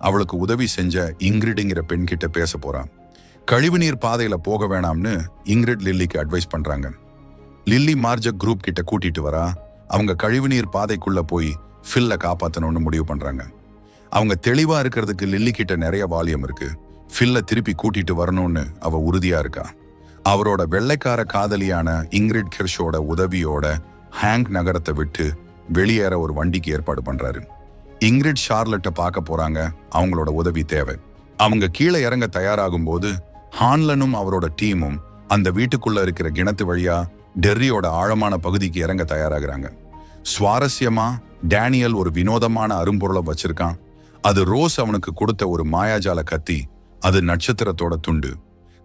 அவளுக்கு உதவி செஞ்ச இங்கிரிட்ங்கிற பெண் கிட்ட பேச போறான். கழிவுநீர் பாதையில போக வேணாம்னு இங்கிரிட் லில்லிக்கு அட்வைஸ் பண்றாங்க. லில்லி மார்ஜக் குரூப் கிட்ட கூட்டிட்டு வரா. அவங்க கழிவுநீர் பாதைக்குள்ள போய் ஃபில்ல காப்பாத்தணும்னு முடிவு பண்றாங்க. அவங்க தெளிவா இருக்கிறதுக்கு லில்லி கிட்ட நிறைய வால்யூம் இருக்கு. ஃபில்ல திருப்பி கூட்டிட்டு வரணும்னு அவ உறுதியா இருக்கா. அவரோட வெள்ளைக்கார காதலியான இங்கிரிட் கிர்ஷோட உதவியோட ஹேங்க் நகரத்தை விட்டு வெளியேற ஒரு வண்டிக்கு ஏற்பாடு பண்றாரு. இங்கிரிட் ஷார்லட்டை பார்க்க போறாங்க. அவங்களோட உதவி தேவை. அவங்க கீழே இறங்க தயாராகும் போது ஹான்லனும் அவரோட டீமும் அந்த வீட்டுக்குள்ள இருக்கிற கிணத்து வழியா டெர்ரியோட ஆழமான பகுதிக்கு இறங்க தயாராகிறாங்க. சுவாரஸ்யமா டேனியல் ஒரு வினோதமான அரும்பொருளை வச்சிருக்கான். அது ரோஸ் அவனுக்கு கொடுத்த ஒரு மாயாஜால கத்தி. அது நட்சத்திரத்தோட துண்டு.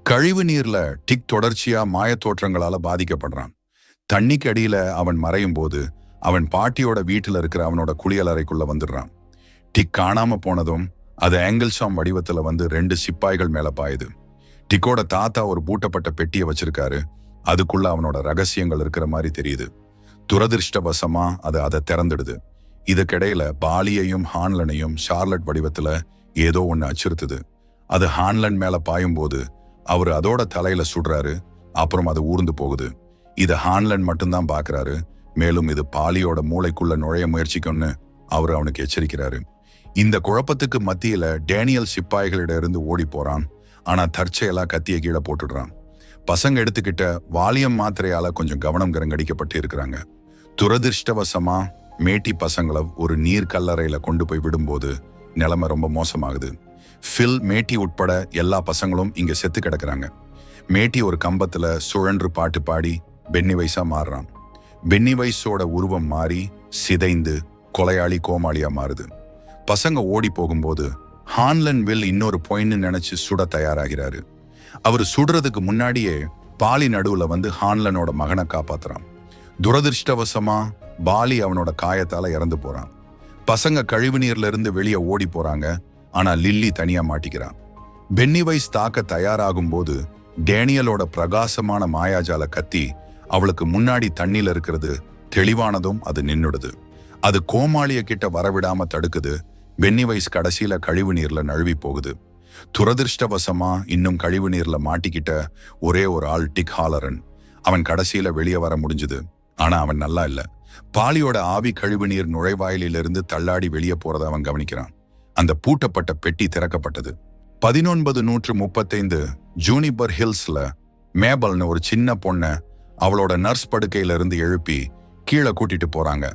கழிவு நீர்ல டிக் தொடர்ச்சியா மாய தோற்றங்களால பாதிக்கப்படுறான். தண்ணிக்கு அடியில அவன் மறையும் போது அவன் பாட்டியோட வீட்டுல இருக்கிற அவனோட குளியலறைக்குள்ள வந்துடுறான். டிக் காணாம போனதும் அது ஏங்கிள்ஷாம் வடிவத்துல வந்து 2 சிப்பாய்கள் மேல பாயுது. டிக்கோட தாத்தா ஒரு பூட்டப்பட்ட பெட்டியை வச்சிருக்காரு. அதுக்குள்ள அவனோட ரகசியங்கள் இருக்கிற மாதிரி தெரியுது. துரதிருஷ்டவசமா அது அதை திறந்துடுது. இதுக்கிடையில பாலியையும் ஹான்லனையும் ஷார்லட் வடிவத்துல ஏதோ ஒண்ணு அச்சுறுத்துது. அது ஹான்லன் மேல பாயும் போது அவரு அதோட தலையில சுடுறாரு. அப்புறம் அது ஊர்ந்து போகுது. இது ஹான்லன் மட்டும்தான் பாக்குறாரு. மேலும் இது பாலியோட மூளைக்குள்ள நுழைய முயற்சிக்கும்னு அவரு அவனுக்கு எச்சரிக்கிறாரு. இந்த குழப்பத்துக்கு மத்தியில டேனியல் சிப்பாய்களிட இருந்து ஓடி போறான். ஆனா தற்செயலா கத்திய கீழே போட்டுடுறான். பசங்க எடுத்துக்கிட்ட வாலியம் மாத்திரையால கொஞ்சம் கவனம் கரங்கடிக்கப்பட்டு இருக்கிறாங்க. துரதிருஷ்டவசமா மேட்டி பசங்களை ஒரு நீர் கல்லறையில கொண்டு போய் விடும்போது நிலைமை ரொம்ப மோசமாகுது. ஃபில், மேட்டி உட்பட எல்லா பசங்களும் இங்க செத்து கிடக்குறாங்க. மேட்டி ஒரு கம்பத்துல சுழன்று பாட்டு பாடி பென்னிவைஸா மாறுறான். பென்னிவைஸோட உருவம் மாறி சிதைந்து கொலையாளி கோமாளியா மாறுது. பசங்க ஓடி போகும்போது ஹான்லன் வில் இன்னொரு பாயிண்ட் நினைச்சு சுட தயாராகிறாரு. அவர் சுடுறதுக்கு முன்னாடியே பாலி நடுவுல வந்து ஹான்லனோட மகனை காப்பாத்துறான். துரதிருஷ்டவசமா பாலி அவனோட காயத்தால இறந்து போறான். பசங்க கழிவு நீர்ல இருந்து வெளியே ஓடி போறாங்க. ஆனா லில்லி தனியா மாட்டிக்கிறான். பென்னிவைஸ் தாக்க தயாராகும் போது டேனியலோட பிரகாசமான மாயாஜால கத்தி அவளுக்கு முன்னாடி தண்ணியில இருக்கிறது தெளிவானதும் அது நின்னுடுது. அது கோமாளிய கிட்ட வரவிடாம தடுக்குது. பென்னிவைஸ் கடைசியில கழிவு நீர்ல நழுவி போகுது. துரதிருஷ்டவசமா இன்னும் கழிவு நீர்ல மாட்டிக்கிட்ட ஒரே ஒரு ஆள் டிக் ஹாலரன். அவன் கடைசியில வெளியே வர முடிஞ்சுது. ஆனா அவன் நல்லா இல்ல. பாலியோட ஆவி கழிவு நீர் நுழைவாயிலிருந்து தள்ளாடி வெளியே போறத அவன் கவனிக்கிறான். அந்த பூட்டப்பட்ட பெட்டி திறக்கப்பட்டது. 1935 ஜூனிபர் ஹில்ஸ்ல மேபல்னு ஒரு சின்ன பொண்ண அவளோட நர்ஸ் படுக்கையில இருந்து எழுப்பி கீழே கூட்டிட்டு போறாங்க.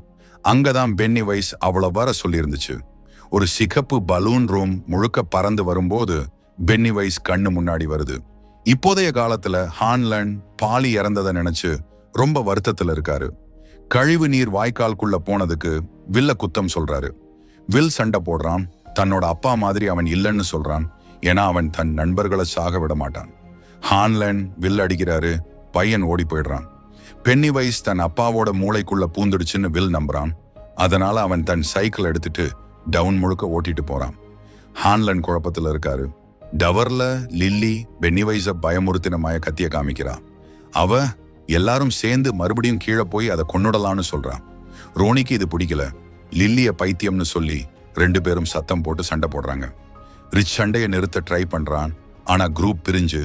அங்கதான் பென்னிவைஸ் அவளை வர சொல்லியிருந்துச்சு. ஒரு சிகப்பு பலூன் ரூம் முழுக்க பறந்து வரும்போது பென்னிவைஸ் கண்ணு முன்னாடி வருது. இப்போதைய காலத்துல ஹான்லன் பாலி இறந்ததை நினைச்சு ரொம்ப வருத்தத்துல இருக்காரு. கழிவு நீர் வாய்க்கால்குள்ள போனதுக்கு வில்ல குத்தம் சொல்றாரு. வில் சண்டை போடுறான். தன்னோட அப்பா மாதிரி அவன் இல்லைன்னு சொல்றான். ஏன்னா அவன் தன் நண்பர்களை சாக விட மாட்டான். ஹான்லன் வில் அடிக்கிறாரு. பையன் ஓடி போயிடுறான். பென்னிவைஸ் தன் அப்பாவோட மூளைக்குள்ள பூந்துடுச்சுன்னு வில் நம்புறான். அதனால அவன் தன் சைக்கிள் எடுத்துட்டு டவுன் முழுக்க ஓட்டிட்டு போறான். ஹான்லன் குழப்பத்துல இருக்காரு. டவர்ல லில்லி பென்னிவைஸ பயமுறுத்தின கத்திய காமிக்கிறா. அவ எல்லாரும் சேர்ந்து மறுபடியும் கீழே போய் அதை கொன்னுடலான்னு சொல்றான். ரோனிக்கு இது பிடிக்கல. லில்லிய பைத்தியம்னு சொல்லி 2 பேரும் சத்தம் போட்டு சண்டை போடுறாங்க. ரிச் சண்டையை நிறுத்த ட்ரை பண்றான். ஆனா குரூப் பிரிஞ்சு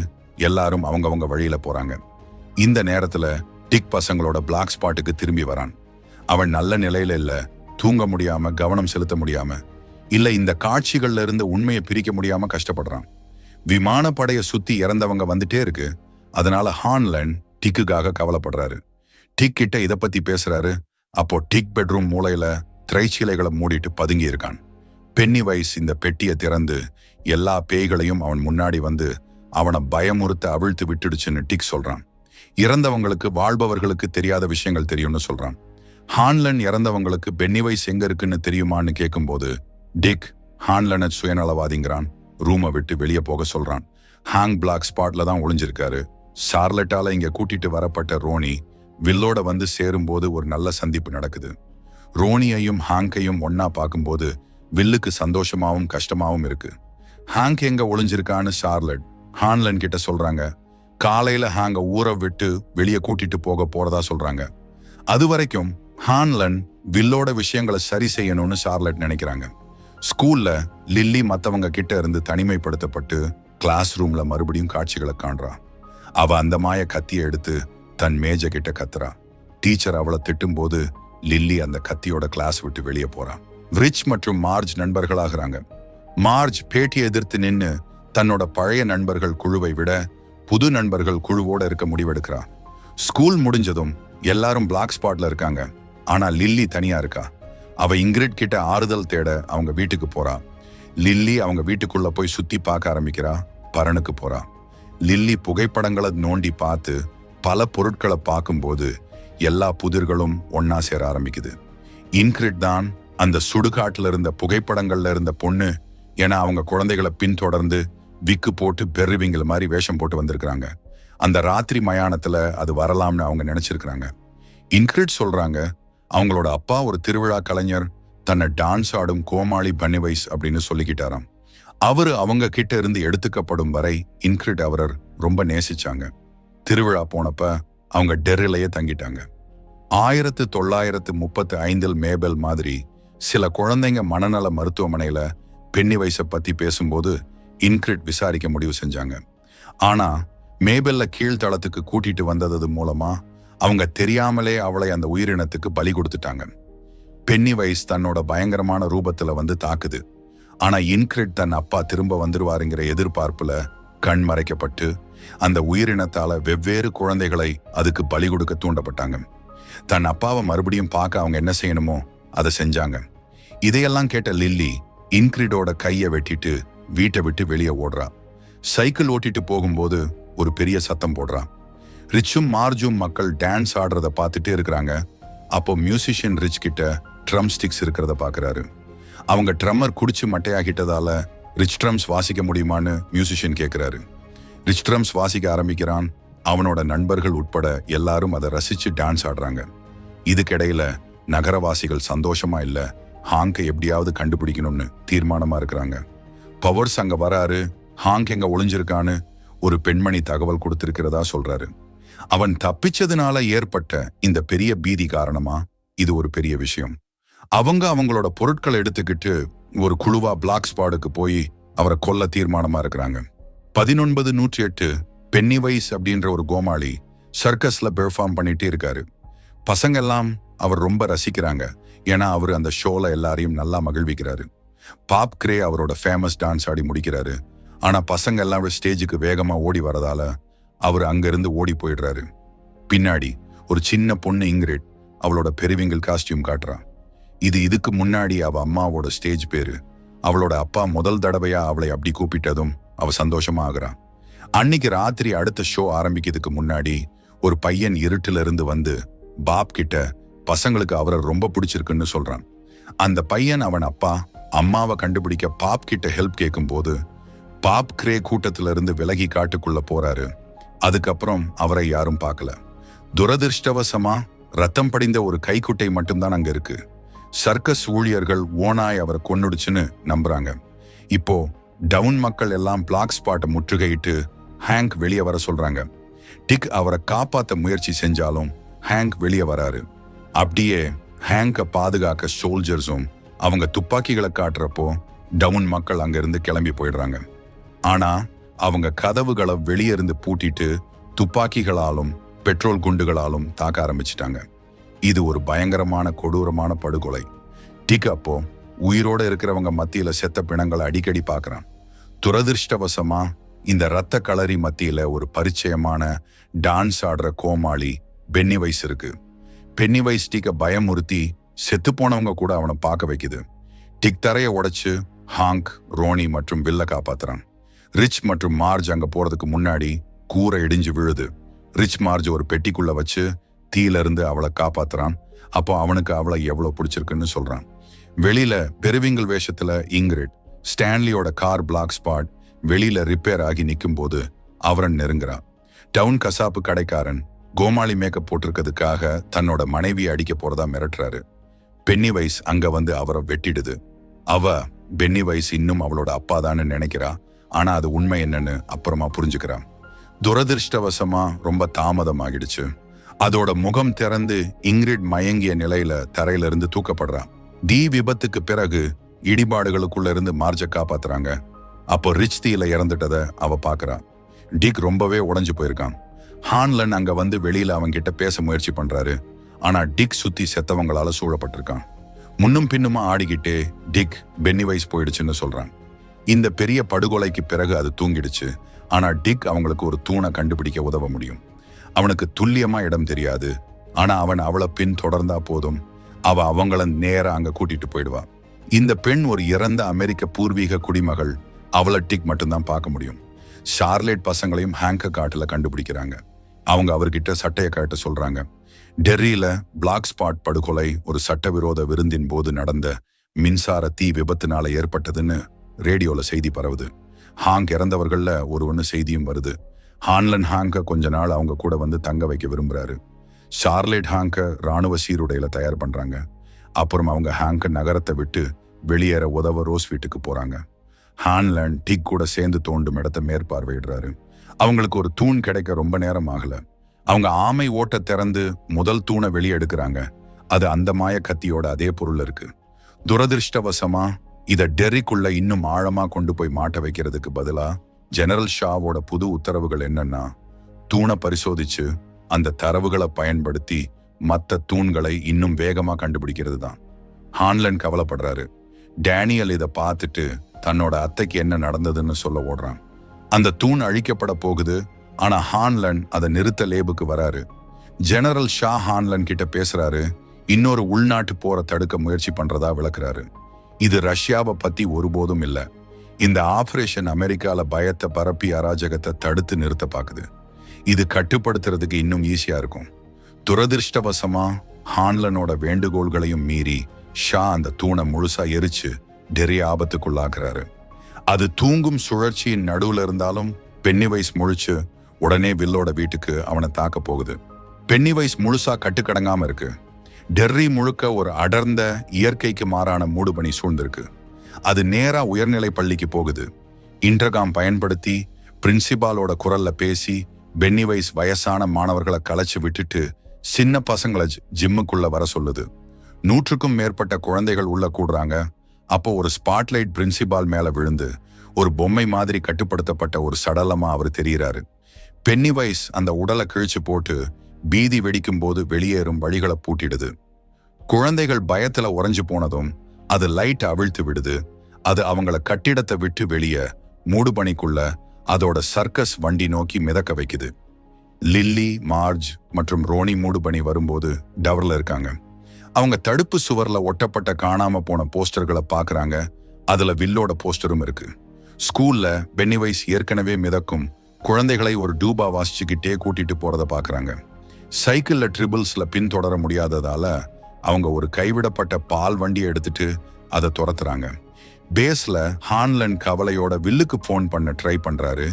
எல்லாரும் அவங்கவங்க வழியில போறாங்க. இந்த நேரத்துல டிக் பசங்களோட பிளாக் ஸ்பாட்டுக்கு திரும்பி வரான். அவன் நல்ல நிலையில இல்ல. தூங்க முடியாம, கவனம் செலுத்த முடியாம, இல்ல இந்த காட்சிகள்ல இருந்து உண்மையை பிரிக்க முடியாம கஷ்டப்படுறான். விமானப்படைய சுத்தி இறந்தவங்க வந்துட்டே இருக்கு. அதனால ஹான்லன் டிக்குக்காக கவலைப்படுறாரு. டிக் கிட்ட இதை பத்தி பேசுறாரு. அப்போ டிக் பெட்ரூம் மூலையில திரைச்சீலைகளை மூடிட்டு பதுங்கி இருக்கான். பென்னிவைஸ் இந்த பெட்டியை திறந்து எல்லா பேய்களையும் அவன் முன்னாடி வந்து அவனை பயமுறுத்த அவிழ்த்து விட்டுடுச்சுன்னு டிக் சொல்றான். இறந்தவங்களுக்கு வாழ்பவர்களுக்கு தெரியாத விஷயங்கள் தெரியும்னு சொல்றான். ஹான்லன் இறந்தவங்களுக்கு பென்னிவைஸ் எங்க இருக்குன்னு தெரியுமான்னு கேட்கும்போது டிக் ஹான்லனை சுயநலவாதிங்கிறான். ரூமை விட்டு வெளியே போக சொல்றான். ஹாங் பிளாக் ஸ்பாட்ல தான் ஒளிஞ்சிருக்காரு. ஷார்லட்டால இங்க கூட்டிட்டு வரப்பட்ட ரோனி வில்லோட வந்து சேரும்போது ஒரு நல்ல சந்திப்பு நடக்குது. ரோனியையும் ஹாங்கையும் ஒன்னா பார்க்கும்போது வில்லுக்கு சந்தோஷமாவும் கஷ்டமாவும் இருக்கு. ஹாங்க் எங்க ஒளிஞ்சிருக்கான்னு சார்லட் ஹான்லன் கிட்ட சொல்றாங்க. காலையில ஹாங்க ஊரை விட்டு வெளியே கூட்டிட்டு போறதா சொல்றாங்க. அது வரைக்கும் ஹான்லன் வில்லோட விஷயங்களை சரி செய்யணும்னு சார்லட் நினைக்கிறாங்க. ஸ்கூல்ல லில்லி மத்தவங்க கிட்ட இருந்து தனிமைப்படுத்தப்பட்டு கிளாஸ் ரூம்ல மறுபடியும் காட்சிகளை காண்றா. அவ அந்த மாய கத்தியை எடுத்து தன் மேஜ கிட்ட கத்துறா. டீச்சர் அவளை திட்டும் போது லில்லி அந்த கத்தியோட கிளாஸ் விட்டு வெளியே போறா. ரிச் மற்றும் மார்ஜ் நண்பர்களாகிறாங்க. மார்ஜ் பேட்டி எதிர்த்து நின்னு தன்னோட பழைய நண்பர்கள் குழுவை விட புது நண்பர்கள் குழுவோட இருக்க முடிவெடுக்கிறா. ஸ்கூல் முடிஞ்சதும் எல்லாரும் பிளாக் ஸ்பாட்ல இருக்காங்க. ஆனா லில்லி தனியா இருக்கா. அவ இங்கிரிட் கிட்ட ஆறுதல் தேட அவங்க வீட்டுக்கு போறா. லில்லி அவங்க வீட்டுக்குள்ள போய் சுத்தி பார்க்க ஆரம்பிக்கிறா. பரனுக்கு போறா. லில்லி புகைப்படங்களை நோண்டி பார்த்து பல பொருட்களை பார்க்கும்போது எல்லா புதிர்களும் ஒன்னா சேர ஆரம்பிக்குது. இன்கிரிட் தான் அந்த சுடுகாட்டுல இருந்த புகைப்படங்கள்ல இருந்த பொண்ணு என அவங்க குழந்தைகளை பின்தொடர்ந்து விக்கு போட்டு பெர்ரிவிங்கில் மாதிரி வேஷம் போட்டு வந்திருக்கிறாங்க. அந்த ராத்திரி மயானத்துல அது வரலாம்னு அவங்க நினைச்சிருக்கிறாங்க. இன்கிரிட் சொல்றாங்க, அவங்களோட அப்பா ஒரு திருவிழா கலைஞர், தன்னை டான்ஸ் ஆடும் கோமாளி பன்னிவைஸ் அப்படின்னு சொல்லிக்கிட்டாராம். அவரு அவங்க கிட்ட இருந்து எடுத்துக்கப்படும் வரை இன்கிரிட் அவரர் ரொம்ப நேசிச்சாங்க. திருவிழா போனப்ப அவங்க டெர்ரிலேயே தங்கிட்டாங்க. 1935 மேபெல் மாதிரி சில குழந்தைங்க மனநல மருத்துவமனையில பென்னிவைஸை பத்தி பேசும்போது இன்கிரிட் விசாரிக்க முடிவு செஞ்சாங்க. ஆனா மேபெல்ல கீழ்த்தளத்துக்கு கூட்டிட்டு வந்தது மூலமா அவங்க தெரியாமலே அவளை அந்த உயிரினத்துக்கு பலி கொடுத்துட்டாங்க. பென்னிவைஸ் தன்னோட பயங்கரமான ரூபத்துல வந்து தாக்குது. ஆனா இன்கிரிட் தன் அப்பா திரும்ப வந்துருவாருங்கிற எதிர்பார்ப்புல கண் மறைக்கப்பட்டு அந்த உயிரினத்தால வெவ்வேறு குழந்தைகளை அதுக்கு பலி கொடுக்க தூண்டப்பட்டாங்க. தன் அப்பாவை மறுபடியும் பார்க்க அவங்க என்ன செய்யணுமோ அதை செஞ்சாங்க. இதையெல்லாம் கேட்ட லில்லி இன்கிரிடோட கையை வெட்டிட்டு வீட்டை விட்டு வெளியே ஓடுறா. சைக்கிள் ஓட்டிட்டு போகும்போது ஒரு பெரிய சத்தம் போடுறா. ரிச்சும் மார்ஜும் மக்கள் டான்ஸ் ஆடுறத பார்த்துட்டே இருக்கிறாங்க. அப்போ மியூசிஷியன் ரிச் கிட்ட ட்ரம் ஸ்டிக்ஸ் இருக்கிறத பாக்குறாரு. அவங்க ட்ரம்மர் குடிச்சு மட்டையாகிட்டதால ரிச் ட்ரம்ஸ் வாசிக்க முடியுமான்னு மியூசிஷியன் கேட்கிறாரு. ரிச் ட்ரம்ஸ் வாசிக்க ஆரம்பிக்கிறான். அவனோட நண்பர்கள் உட்பட எல்லாரும் அதை ரசிச்சு டான்ஸ் ஆடுறாங்க. இதுக்கிடையில நகரவாசிகள் சந்தோஷமா இல்ல, ஹாங்கை எப்படியாவது கண்டுபிடிக்கணும்னு தீர்மானமா இருக்கிறாங்க. பவர்ஸ் அங்க வராரு. ஹாங் எங்க ஒளிஞ்சிருக்கான்னு ஒரு பெண்மணி தகவல் கொடுத்திருக்கிறதா சொல்றாரு. அவன் தப்பிச்சதுனால ஏற்பட்ட இந்த பெரிய பீதி காரணமா இது ஒரு பெரிய விஷயம். அவங்களோட பொருட்களை எடுத்துக்கிட்டு ஒரு குழுவா பிளாக் ஸ்பாடுக்கு போய் அவரை கொல்ல தீர்மானமா இருக்கிறாங்க. 1908 பென்னிவைஸ் அப்படின்ற ஒரு கோமாளி சர்க்கஸ்ல பெர்ஃபார்ம் பண்ணிட்டே இருக்காரு. பசங்க எல்லாம் அவர் ரொம்ப ரசிக்கிறாங்க. ஏன்னா அவர் அந்த ஷோல எல்லாரையும் நல்லா மகிழ்விக்கிறாரு. பாப் கிரே அவரோட ஃபேமஸ் டான்ஸ் ஆடி முடிக்கிறாரு. ஆனா பசங்க எல்லாம் ஸ்டேஜுக்கு வேகமா ஓடி வரதால அவர் அங்கிருந்து ஓடி போயிடுறாரு. பின்னாடி ஒரு சின்ன பொண்ணு இங்கிரிட் அவளோட பெருவிங்கல் காஸ்டியூம் காட்டுறான். இதுக்கு முன்னாடி அவ அம்மாவோட ஸ்டேஜ் பேரு. அவளோட அப்பா முதல் தடவையா அவளை அப்படி கூப்பிட்டதும் அவ சந்தோஷமா ஆகுறான். அன்னைக்கு ராத்திரி அடுத்த ஷோ ஆரம்பிக்கிறதுக்கு முன்னாடி ஒரு பையன் இருட்டுல இருந்து வந்து பாப் கிட்ட பசங்களுக்கு அவரை ரொம்ப பிடிச்சிருக்குன்னு சொல்றான். அந்த பையன் அவன் அப்பா அம்மாவை கண்டுபிடிக்க பாப் கிட்ட ஹெல்ப் கேட்கும் போது பாப் கிரே கூட்டத்துல இருந்து விலகி காட்டுக்குள்ள போறாரு. அதுக்கப்புறம் அவரை யாரும் பார்க்கல. துரதிருஷ்டவசமா ரத்தம் படிந்த ஒரு கைக்குட்டை மட்டும்தான் அங்க இருக்கு. சர்க்கஸ் ஊழியர்கள் ஓனாய் அவரை கொன்னுடுச்சுன்னு நம்புறாங்க. இப்போ டவுன் மக்கள் எல்லாம் பிளாக் ஸ்பாட்டை முற்றுகையிட்டு ஹேங்க் வெளியே வர சொல்றாங்க. டிக் அவரை காப்பாத்த முயற்சி செஞ்சாலும் ஹேங்க் வெளியே வராரு. அப்படியே ஹேங்கை பாதுகாக்க சோல்ஜர்ஸும் அவங்க துப்பாக்கிகளை காட்டுறப்போ டவுன் மக்கள் அங்கிருந்து கிளம்பி போயிடுறாங்க. ஆனா அவங்க கதவுகளை வெளியே இருந்து பூட்டிட்டு துப்பாக்கிகளாலும் பெட்ரோல் குண்டுகளாலும் தாக்க ஆரம்பிச்சிட்டாங்க. இது ஒரு பயங்கரமான கொடூரமான படுகொலை. டிக் அப்போ உயிரோட இருக்கிறவங்க மத்தியில செத்த பிணங்களை அடிக்கடி பார்க்கறான். துரதிருஷ்டவசமா இந்த ரத்த களரி மத்தியில ஒரு பரிச்சயமான டான்ஸ் ஆடுற கோமாளி பென்னிவைஸ் இருக்கு. பென்னிவைஸ் டிக்க பயமுறுத்தி செத்து போனவங்க கூட அவனை பார்க்க வைக்குது. டிக் தரைய உடைச்சு ஹாங்க், ரோனி மற்றும் வில்ல காப்பாத்துறான். ரிச் மற்றும் மார்ஜ் அங்க போறதுக்கு முன்னாடி கூரை இடிஞ்சு விழுது. ரிச் மார்ஜ் ஒரு பெட்டிக்குள்ள வச்சு தீயில இருந்து அவளை காப்பாத்துறான். அப்போ அவனுக்கு அவளை எவ்வளவு பிடிச்சிருக்குன்னு சொல்றான். வெளியில பெருவிங்கல் வேஷத்துல இங்கிரிட் ஸ்டான்லியோட கார் பிளாக் ஸ்பாட் வெளியில ரிப்பேர் ஆகி நிற்கும் போது அவரன் நெருங்குறான். டவுன் கசாப்பு கடைக்காரன் கோமாளி மேக்கப் போட்டிருக்கிறதுக்காக தன்னோட மனைவியை அடிக்க போறதா மிரட்டுறாரு. பென்னி வைஸ் அங்க வந்து அவரை வெட்டிடுது. அவ பென்னி வைஸ் இன்னும் அவளோட அப்பாதான்னு நினைக்கிறா. ஆனா அது உண்மை என்னன்னு அப்புறமா புரிஞ்சுக்கிறா. துரதிருஷ்டவசமா ரொம்ப தாமதமாகிடுச்சு. அதோட முகம் திறந்து இங்கிரிட் மயங்கிய நிலையில தரையில இருந்து தூக்கப்படுறா. தீ விபத்துக்கு பிறகு இடிபாடுகளுக்குள்ள இருந்து மார்ஜ காப்பாத்துறாங்க. அப்போ ரிச் தீல இறந்துட்டத அவ பாக்குறா. டிக் ரொம்பவே உடைஞ்சு போயிருக்கான். ஹான்லன் அங்க வந்து வெளியில அவன்கிட்ட பேச முயற்சி பண்றாரு. ஆனா டிக் சுத்தி செத்தவங்களால சூழப்பட்டிருக்கான். முன்னும் பின்னுமா ஆடிக்கிட்டே டிக் பென்னி வைஸ் போயிடுச்சுன்னு சொல்றான். இந்த பெரிய படுகொலைக்கு பிறகு அது தூங்கிடுச்சு. ஆனா டிக் அவங்களுக்கு ஒரு தூணை கண்டுபிடிக்க உதவ முடியும். அவனுக்கு துல்லியமா இடம் தெரியாது. ஆனா அவன் அவளை பின் தொடர்ந்தா போதும், அவ அவங்கள நேரா அங்க கூட்டிட்டு போயிடுவா. இந்த பெண் ஒரு இறந்த அமெரிக்க பூர்வீக குடிமகள். அவளை டிக் மட்டும்தான் பார்க்க முடியும். ஷார்லேட் பசங்களையும் ஹேங்க காட்டுல கண்டுபிடிக்கிறாங்க. அவங்க அவர்கிட்ட சட்டையை காட்ட சொல்றாங்க. டெர்ரியில பிளாக் ஸ்பாட் படுகொலை ஒரு சட்டவிரோத விருந்தின் போது நடந்த மின்சார தீ விபத்துனால ஏற்பட்டதுன்னு ரேடியோல செய்தி பரவுது. ஹாங் இறந்தவர்கள்ல ஒருவனு செய்தியும் வருது. ஹான்லன் ஹாங்க கொஞ்ச நாள் அவங்க கூட வந்து தங்க வைக்க விரும்புறாரு. ஷார்லேட் ஹாங்க ராணுவ சீருடையில தயார் பண்றாங்க. அப்புறம் அவங்க ஹாங்க நகரத்தை விட்டு வெளியேற உதவ ரோஸ் வீட்டுக்கு போறாங்க. ஹான்லன் டிக் கூட சேர்ந்து தோண்டும் இடத்தை மேற்பார்வையிடுறாரு. அவங்களுக்கு ஒரு தூண் கிடைக்க ரொம்ப நேரம் ஆகல. அவங்க ஆமை ஓட்ட திறந்து முதல் தூணை வெளியே எடுக்கிறாங்க. அது அந்த மாய கத்தியோட அதே பொருள் இருக்கு. துரதிருஷ்டவசமா இத டெர்ரிக்குள்ள இன்னும் ஆழமா கொண்டு போய் மாட்ட வைக்கிறதுக்கு பதிலா ஜெனரல் ஷாவோட புது உத்தரவுகள் என்னன்னா, தூணை பரிசோதிச்சு அந்த தரவுகளை பயன்படுத்தி மற்ற தூண்களை இன்னும் வேகமா கண்டுபிடிக்கிறது தான். ஹான்லன் கவலைப்படுறாரு. டேனியல் இதை பார்த்துட்டு தன்னோட அத்தைக்கு என்ன நடந்ததுன்னு சொல்ல ஓடுறான். அந்த தூண் அழிக்கப்பட போகுது. ஆனா ஹான்லன் அதை நிறுத்த லேபுக்கு வராரு. ஜெனரல் ஷா ஹான்லன் கிட்ட பேசுறாரு. இன்னொரு உள்நாட்டு போரை தடுக்க முயற்சி பண்றதா விளக்குறாரு. இது ரஷ்யாவை பத்தி ஒருபோதும் இல்ல. இந்த ஆபரேஷன் அமெரிக்கால பயத்தை பரப்பி அராஜகத்தை தடுத்து நிறுத்த பாக்குது. இது கட்டுப்படுத்துறதுக்கு இன்னும் ஈஸியா இருக்கும். துரதிருஷ்டவசமா ஹான்லனோட வேண்டுகோள்களையும் மீறி ஷா அந்த தூணை முழுசா எரிச்சு டெர்ரி ஆபத்துக்குள்ளாக்குறாரு. அது தூங்கும் சுழற்சியின் நடுவுல இருந்தாலும் பென்னி வைஸ் முழிச்சு உடனே வில்லோட வீட்டுக்கு அவனை தாக்க போகுது. பென்னி வைஸ் முழுசா கட்டுக்கடங்காம இருக்கு. டெர்ரி முழுக்க ஒரு அடர்ந்த இயற்கைக்கு மாறான மூடுபனி சூழ்ந்திருக்கு. அது நேரா உயர்நிலை பள்ளிக்கு போகுது. இன்டர்காம் பயன்படுத்தி பிரின்சிபாலோட குரல்ல பேசி பென்னி வைஸ் வயசான மாணவர்களை கலைச்சு விட்டுட்டு சின்ன பசங்களை ஜிம்முக்குள்ள வர சொல்லுது. 100க்கும் மேற்பட்ட குழந்தைகள் உள்ள கூடுறாங்க. அப்போ ஒரு ஸ்பாட்லைட் பிரின்சிபால் மேல விழுந்து ஒரு பொம்மை மாதிரி கட்டுப்படுத்தப்பட்ட ஒரு சடலமா அவர் தெரிகிறாரு. பென்னி வைஸ் அந்த உடலை கிழிச்சு போட்டு பீதி வெடிக்கும் போது வெளியேறும் வழிகளை பூட்டிடுது. குழந்தைகள் பயத்துல உறைஞ்சு போனதும் அது லைட் அவிழ்த்து விடுது. அது அவங்கள கட்டிடத்தை விட்டு வெளியே மூடுபனிக்குள்ள அதோட சர்க்கஸ் வண்டி நோக்கி மிதக்க வைக்குது. லில்லி, மார்ஜ் மற்றும் ரோனி மூடுபனி வரும்போது டவர்ல இருக்காங்க. அவங்க தடுப்பு சுவர்ல ஒட்டப்பட்ட காணாம போன போஸ்டர்களை பாக்குறாங்க. அதுல வில்லோட போஸ்டரும் இருக்கு. ஸ்கூல்ல பென்னி வைஸ் ஏற்கனவே மிதக்கும் குழந்தைகளை ஒரு டூபா வாசிச்சுக்கிட்டே கூட்டிட்டு போறத பாக்குறாங்க. சைக்கிள்ல ட்ரிபிள்ஸ்ல பின்தொடர முடியாததால அவங்க ஒரு கைவிடப்பட்ட பால் வண்டியை எடுத்துட்டு அதை துரத்துறாங்க. பேஸ்ல ஹான்லன் கவலையோட வில்லுக்கு போன் பண்ண ட்ரை பண்றாரு.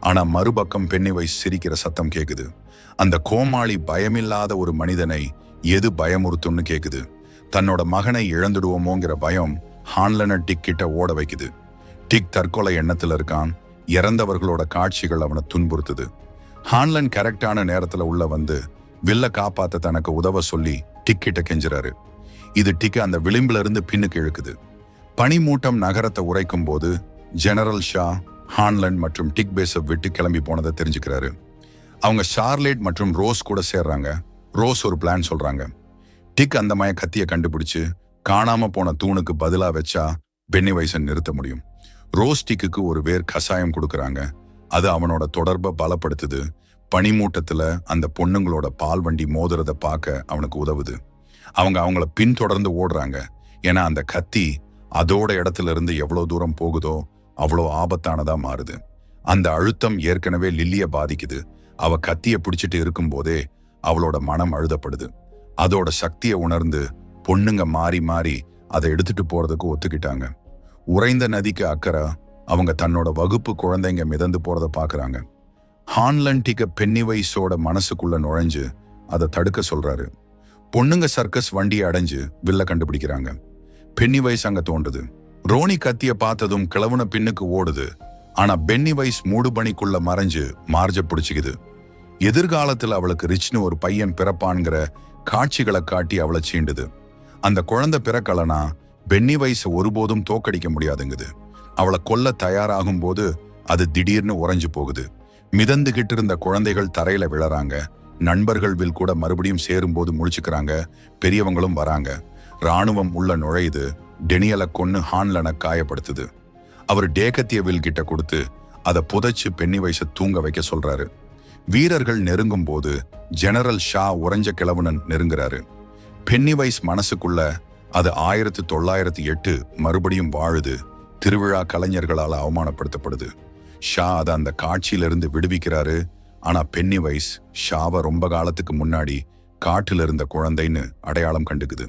ஆனா மறுபக்கம் பென்னி வைஸ் சிரிக்கிற சத்தம் கேக்குது. அந்த கோமாளி பயமில்லாத ஒரு மனிதனை எது பயமுறுத்தும்னு கேக்குது. தன்னோட மகனை இழந்துடுவோமோங்கிற பயம் ஹான்லனை டிக் கிட்ட ஓட வைக்குது. டிக் தற்கொலை எண்ணத்துல இருக்கான். இறந்தவர்களோட காட்சிகள் அவனை துன்புறுத்துது. ஹான்லன் கரெக்டான நேரத்துல உள்ள வந்து வில்ல காப்பாத்த தனக்கு உதவ சொல்லி டிக் கிட்ட கெஞ்சுறாரு. இது டிக் அந்த விளிம்புல இருந்து பின்னுக்கு இழுக்குது. பனிமூட்டம் நகரத்தை உரைக்கும் போது ஜெனரல் ஷா ஹான்லன் மற்றும் டிக் பேஸை விட்டு கிளம்பி போனதை தெரிஞ்சுக்கிறாரு. அவங்க ஷார்லேட் மற்றும் ரோஸ் கூட சேர்றாங்க. ரோஸ் ஒரு பிளான் சொல்றாங்க. டிக் அந்த மய கத்தியை கண்டுபிடிச்சு காணாம போன தூணுக்கு பதிலா வச்சா பென்னி வைஸை நிறுத்த முடியும். ரோஸ் டிக்கு ஒரு வேர் கஷாயம் கொடுக்கறாங்க. அது அவனோட தொடர்பை பலப்படுத்துது. பனிமூட்டத்துல அந்த பொண்ணுங்களோட பால் வண்டி மோதுறத பார்க்க அவனுக்கு உதவுது. அவங்க அவங்கள பின்தொடர்ந்து ஓடுறாங்க. ஏன்னா அந்த கத்தி அதோட இடத்துல இருந்து எவ்வளவு தூரம் போகுதோ அவ்வளோ ஆபத்தானதா மாறுது. அந்த அழுத்தம் ஏற்கனவே லில்லிய பாதிக்குது. அவ கத்திய பிடிச்சிட்டு இருக்கும் போதே அவளோட மனம் அழுதப்படுது. அதோட சக்தியை உணர்ந்து பொண்ணுங்க மாறி மாறி அதை எடுத்துட்டு போறதுக்கு ஒத்துக்கிட்டாங்க. உறைந்த நதிக்கு அக்கறை அவங்க தன்னோட வகுப்பு குழந்தைங்க மிதந்து போறத பாக்குறாங்க. ஹான்லன் டிக பென்னிவைஸோட மனசுக்குள்ள நுழைஞ்சு அதை தடுக்க சொல்றாரு. பொண்ணுங்க சர்க்கஸ் வண்டியை அடைஞ்சு வில்ல கண்டுபிடிக்கிறாங்க. பென்னிவைஸ் அங்க தோன்றுது. ரோனி கத்திய பார்த்ததும் கிழவுன பின்னுக்கு ஓடுது. ஆனா பென்னிவைஸ் மூடுபனிக்குள்ள மறைஞ்சு மார்ஜ பிடிச்சிக்குது. எதிர்காலத்துல அவளுக்கு ரிச்னு ஒரு பையன் பிறப்பான்கிற காட்சிகளை காட்டி அவளை சீண்டுது. அந்த குழந்தை பிறக்கலனா பென்னிவைஸ ஒருபோதும் தோக்கடிக்க முடியாதுங்குது. அவளை கொல்ல தயாராகும் போது அது திடீர்னு உறைஞ்சு போகுது. மிதந்துகிட்டு இருந்த குழந்தைகள் தரையில விழறாங்க. நண்பர்கள் வில் கூட மறுபடியும் சேரும்போது முழிச்சுக்கிறாங்க. பெரியவங்களும் வராங்க. ராணுவம் உள்ள நுழையுது. டெனியலை கொன்னு ஹான்லனை காயப்படுத்துது. அவர் டேகத்திய வில் கிட்ட கொடுத்து அதை புதைச்சு பென்னிவைஸ தூங்க வைக்க சொல்றாரு. வீரர்கள் நெருங்கும் போது ஜெனரல் ஷா உறைஞ்ச கிழவனன் நெருங்குறாரு. பென்னிவைஸ் மனசுக்குள்ள அது 1908 மறுபடியும் வாழுது. திருவிழா கலைஞர்களால் அவமானப்படுத்தப்படுது. ஷா அதை அந்த காட்சியிலிருந்து விடுவிக்கிறாரு. ஆனா பென்னிவைஸ் ஷாவை ரொம்ப காலத்துக்கு முன்னாடி காட்டுல இருந்த குழந்தைன்னு அடையாளம் கண்டுக்குது.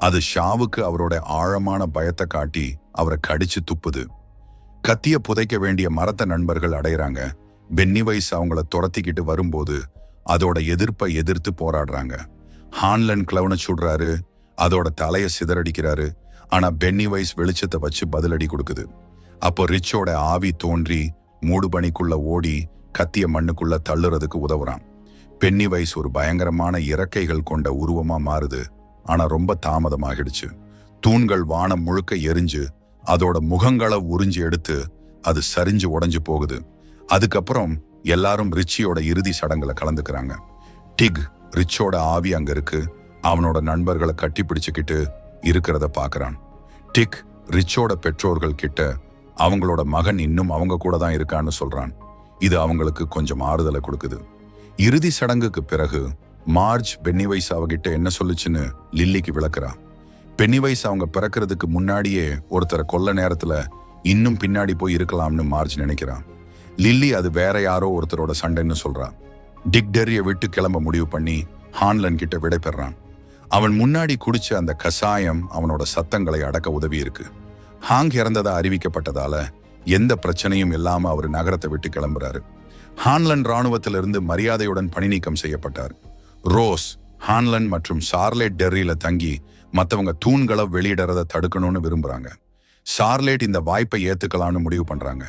அது ஷாவுக்கு அவரோட ஆழமான பயத்தை காட்டி அவரை கடிச்சு துப்புது. கத்திய புதைக்க வேண்டிய மரத்த நண்பர்கள் அடையிறாங்க. பென்னிவைஸ் அவங்கள துரத்திக்கிட்டு வரும்போது அதோட எதிர்ப்பை எதிர்த்து போராடுறாங்க. ஹான்லன் கிளவுனை சுடுறாரு. அதோட தலையை சிதறடிக்கிறாரு. ஆனா பென்னிவைஸ் வெளிச்சத்தை வச்சு பதிலடி கொடுக்குது. அப்போ ரிச்சோட ஆவி தோன்றி மூடுபனிக்குள்ள ஓடி கத்திய மண்ணுக்குள்ள தள்ளுறதுக்கு உதவுறான். பென்னிவைஸ் ஒரு பயங்கரமான இறக்கைகள் கொண்ட உருவமா மாறுது. ஆனா ரொம்ப தாமதமாகிடுச்சு. தூண்கள் வானம் முழுக்க எரிஞ்சு அதோட முகங்களை உறிஞ்சி எடுத்து அது சரிஞ்சு உடைஞ்சு போகுது. அதுக்கப்புறம் எல்லாரும் ரிச்சியோட இறுதி சடங்குல கலந்துக்கிறாங்க. டிக் ரிச்சோட ஆவி அங்க இருக்கு. அவனோட நண்பர்களை கட்டி பிடிச்சுக்கிட்டு இருக்கிறத பாக்குறான். டிக் ரிச்சோட பெற்றோர்கள் கிட்ட அவங்களோட மகன் இன்னும் அவங்க கூட தான் இருக்கான்னு சொல்றான். இது அவங்களுக்கு கொஞ்சம் ஆறுதலை கொடுக்குது. இறுதி சடங்குக்கு பிறகு மார்ஜ் பென்னிவைஸ் அவகிட்ட என்ன சொல்லுச்சுன்னு லில்லிக்கு விளக்குறா. பென்னிவைஸ் அவங்க பிறக்கிறதுக்கு முன்னாடியே ஒருத்தரை கொல்ல நேரத்துல இன்னும் பின்னாடி போய் இருக்கலாம்னு மார்ஜ் நினைக்கிறான். லில்லி அது வேற யாரோ ஒருத்தரோட சண்டைன்னு சொல்றா. டிக் டெர்ரியை விட்டு கிளம்ப முடிவு பண்ணி ஹான்லன் கிட்ட விடை பெறான். அவன் முன்னாடி குடிச்ச அந்த கசாயம் அவனோட சத்தங்களை அடக்க உதவி இருக்கு. ஹாங் இறந்ததா அறிவிக்கப்பட்டதால எந்த பிரச்சனையும் இல்லாம அவர் நகரத்தை விட்டு கிளம்புறாரு. ஹான்லன் ராணுவத்திலிருந்து மரியாதையுடன் பணி நீக்கம் செய்யப்பட்டார். ரோஸ் ஹான்லன் மற்றும் சார்லேட் டெர்ரியில தங்கி மற்றவங்க தூண்களை வெளியிடறதை தடுக்கணும்னு விரும்புறாங்க. சார்லேட் இந்த வாய்ப்பை ஏத்துக்கலாம்னு முடிவு பண்றாங்க.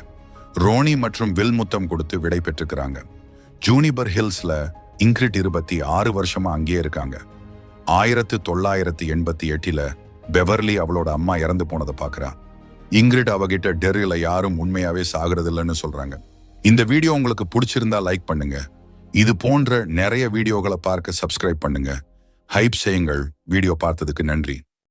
ரோனி மற்றும் வில் முத்தம் கொடுத்து விடை பெற்றுக்கிறாங்க. ஜூனிபர் ஹில்ஸ்ல இங்கிரிட் 26 வருஷமா அங்கேயே இருக்காங்க. 1988 பெவர்லி அவளோட அம்மா இறந்து போனதை பாக்குறா. இங்கிரிட் அவகிட்ட டெர்ரியில யாரும் உண்மையாவே சாகிறது இல்லைன்னு சொல்றாங்க. இந்த வீடியோ உங்களுக்கு பிடிச்சிருந்தா லைக் பண்ணுங்க. இது போன்ற நிறைய வீடியோகளை பார்க்க சப்ஸ்கிரைப் பண்ணுங்க. ஹைப் செய்யுங்கள். வீடியோ பார்த்ததுக்கு நன்றி.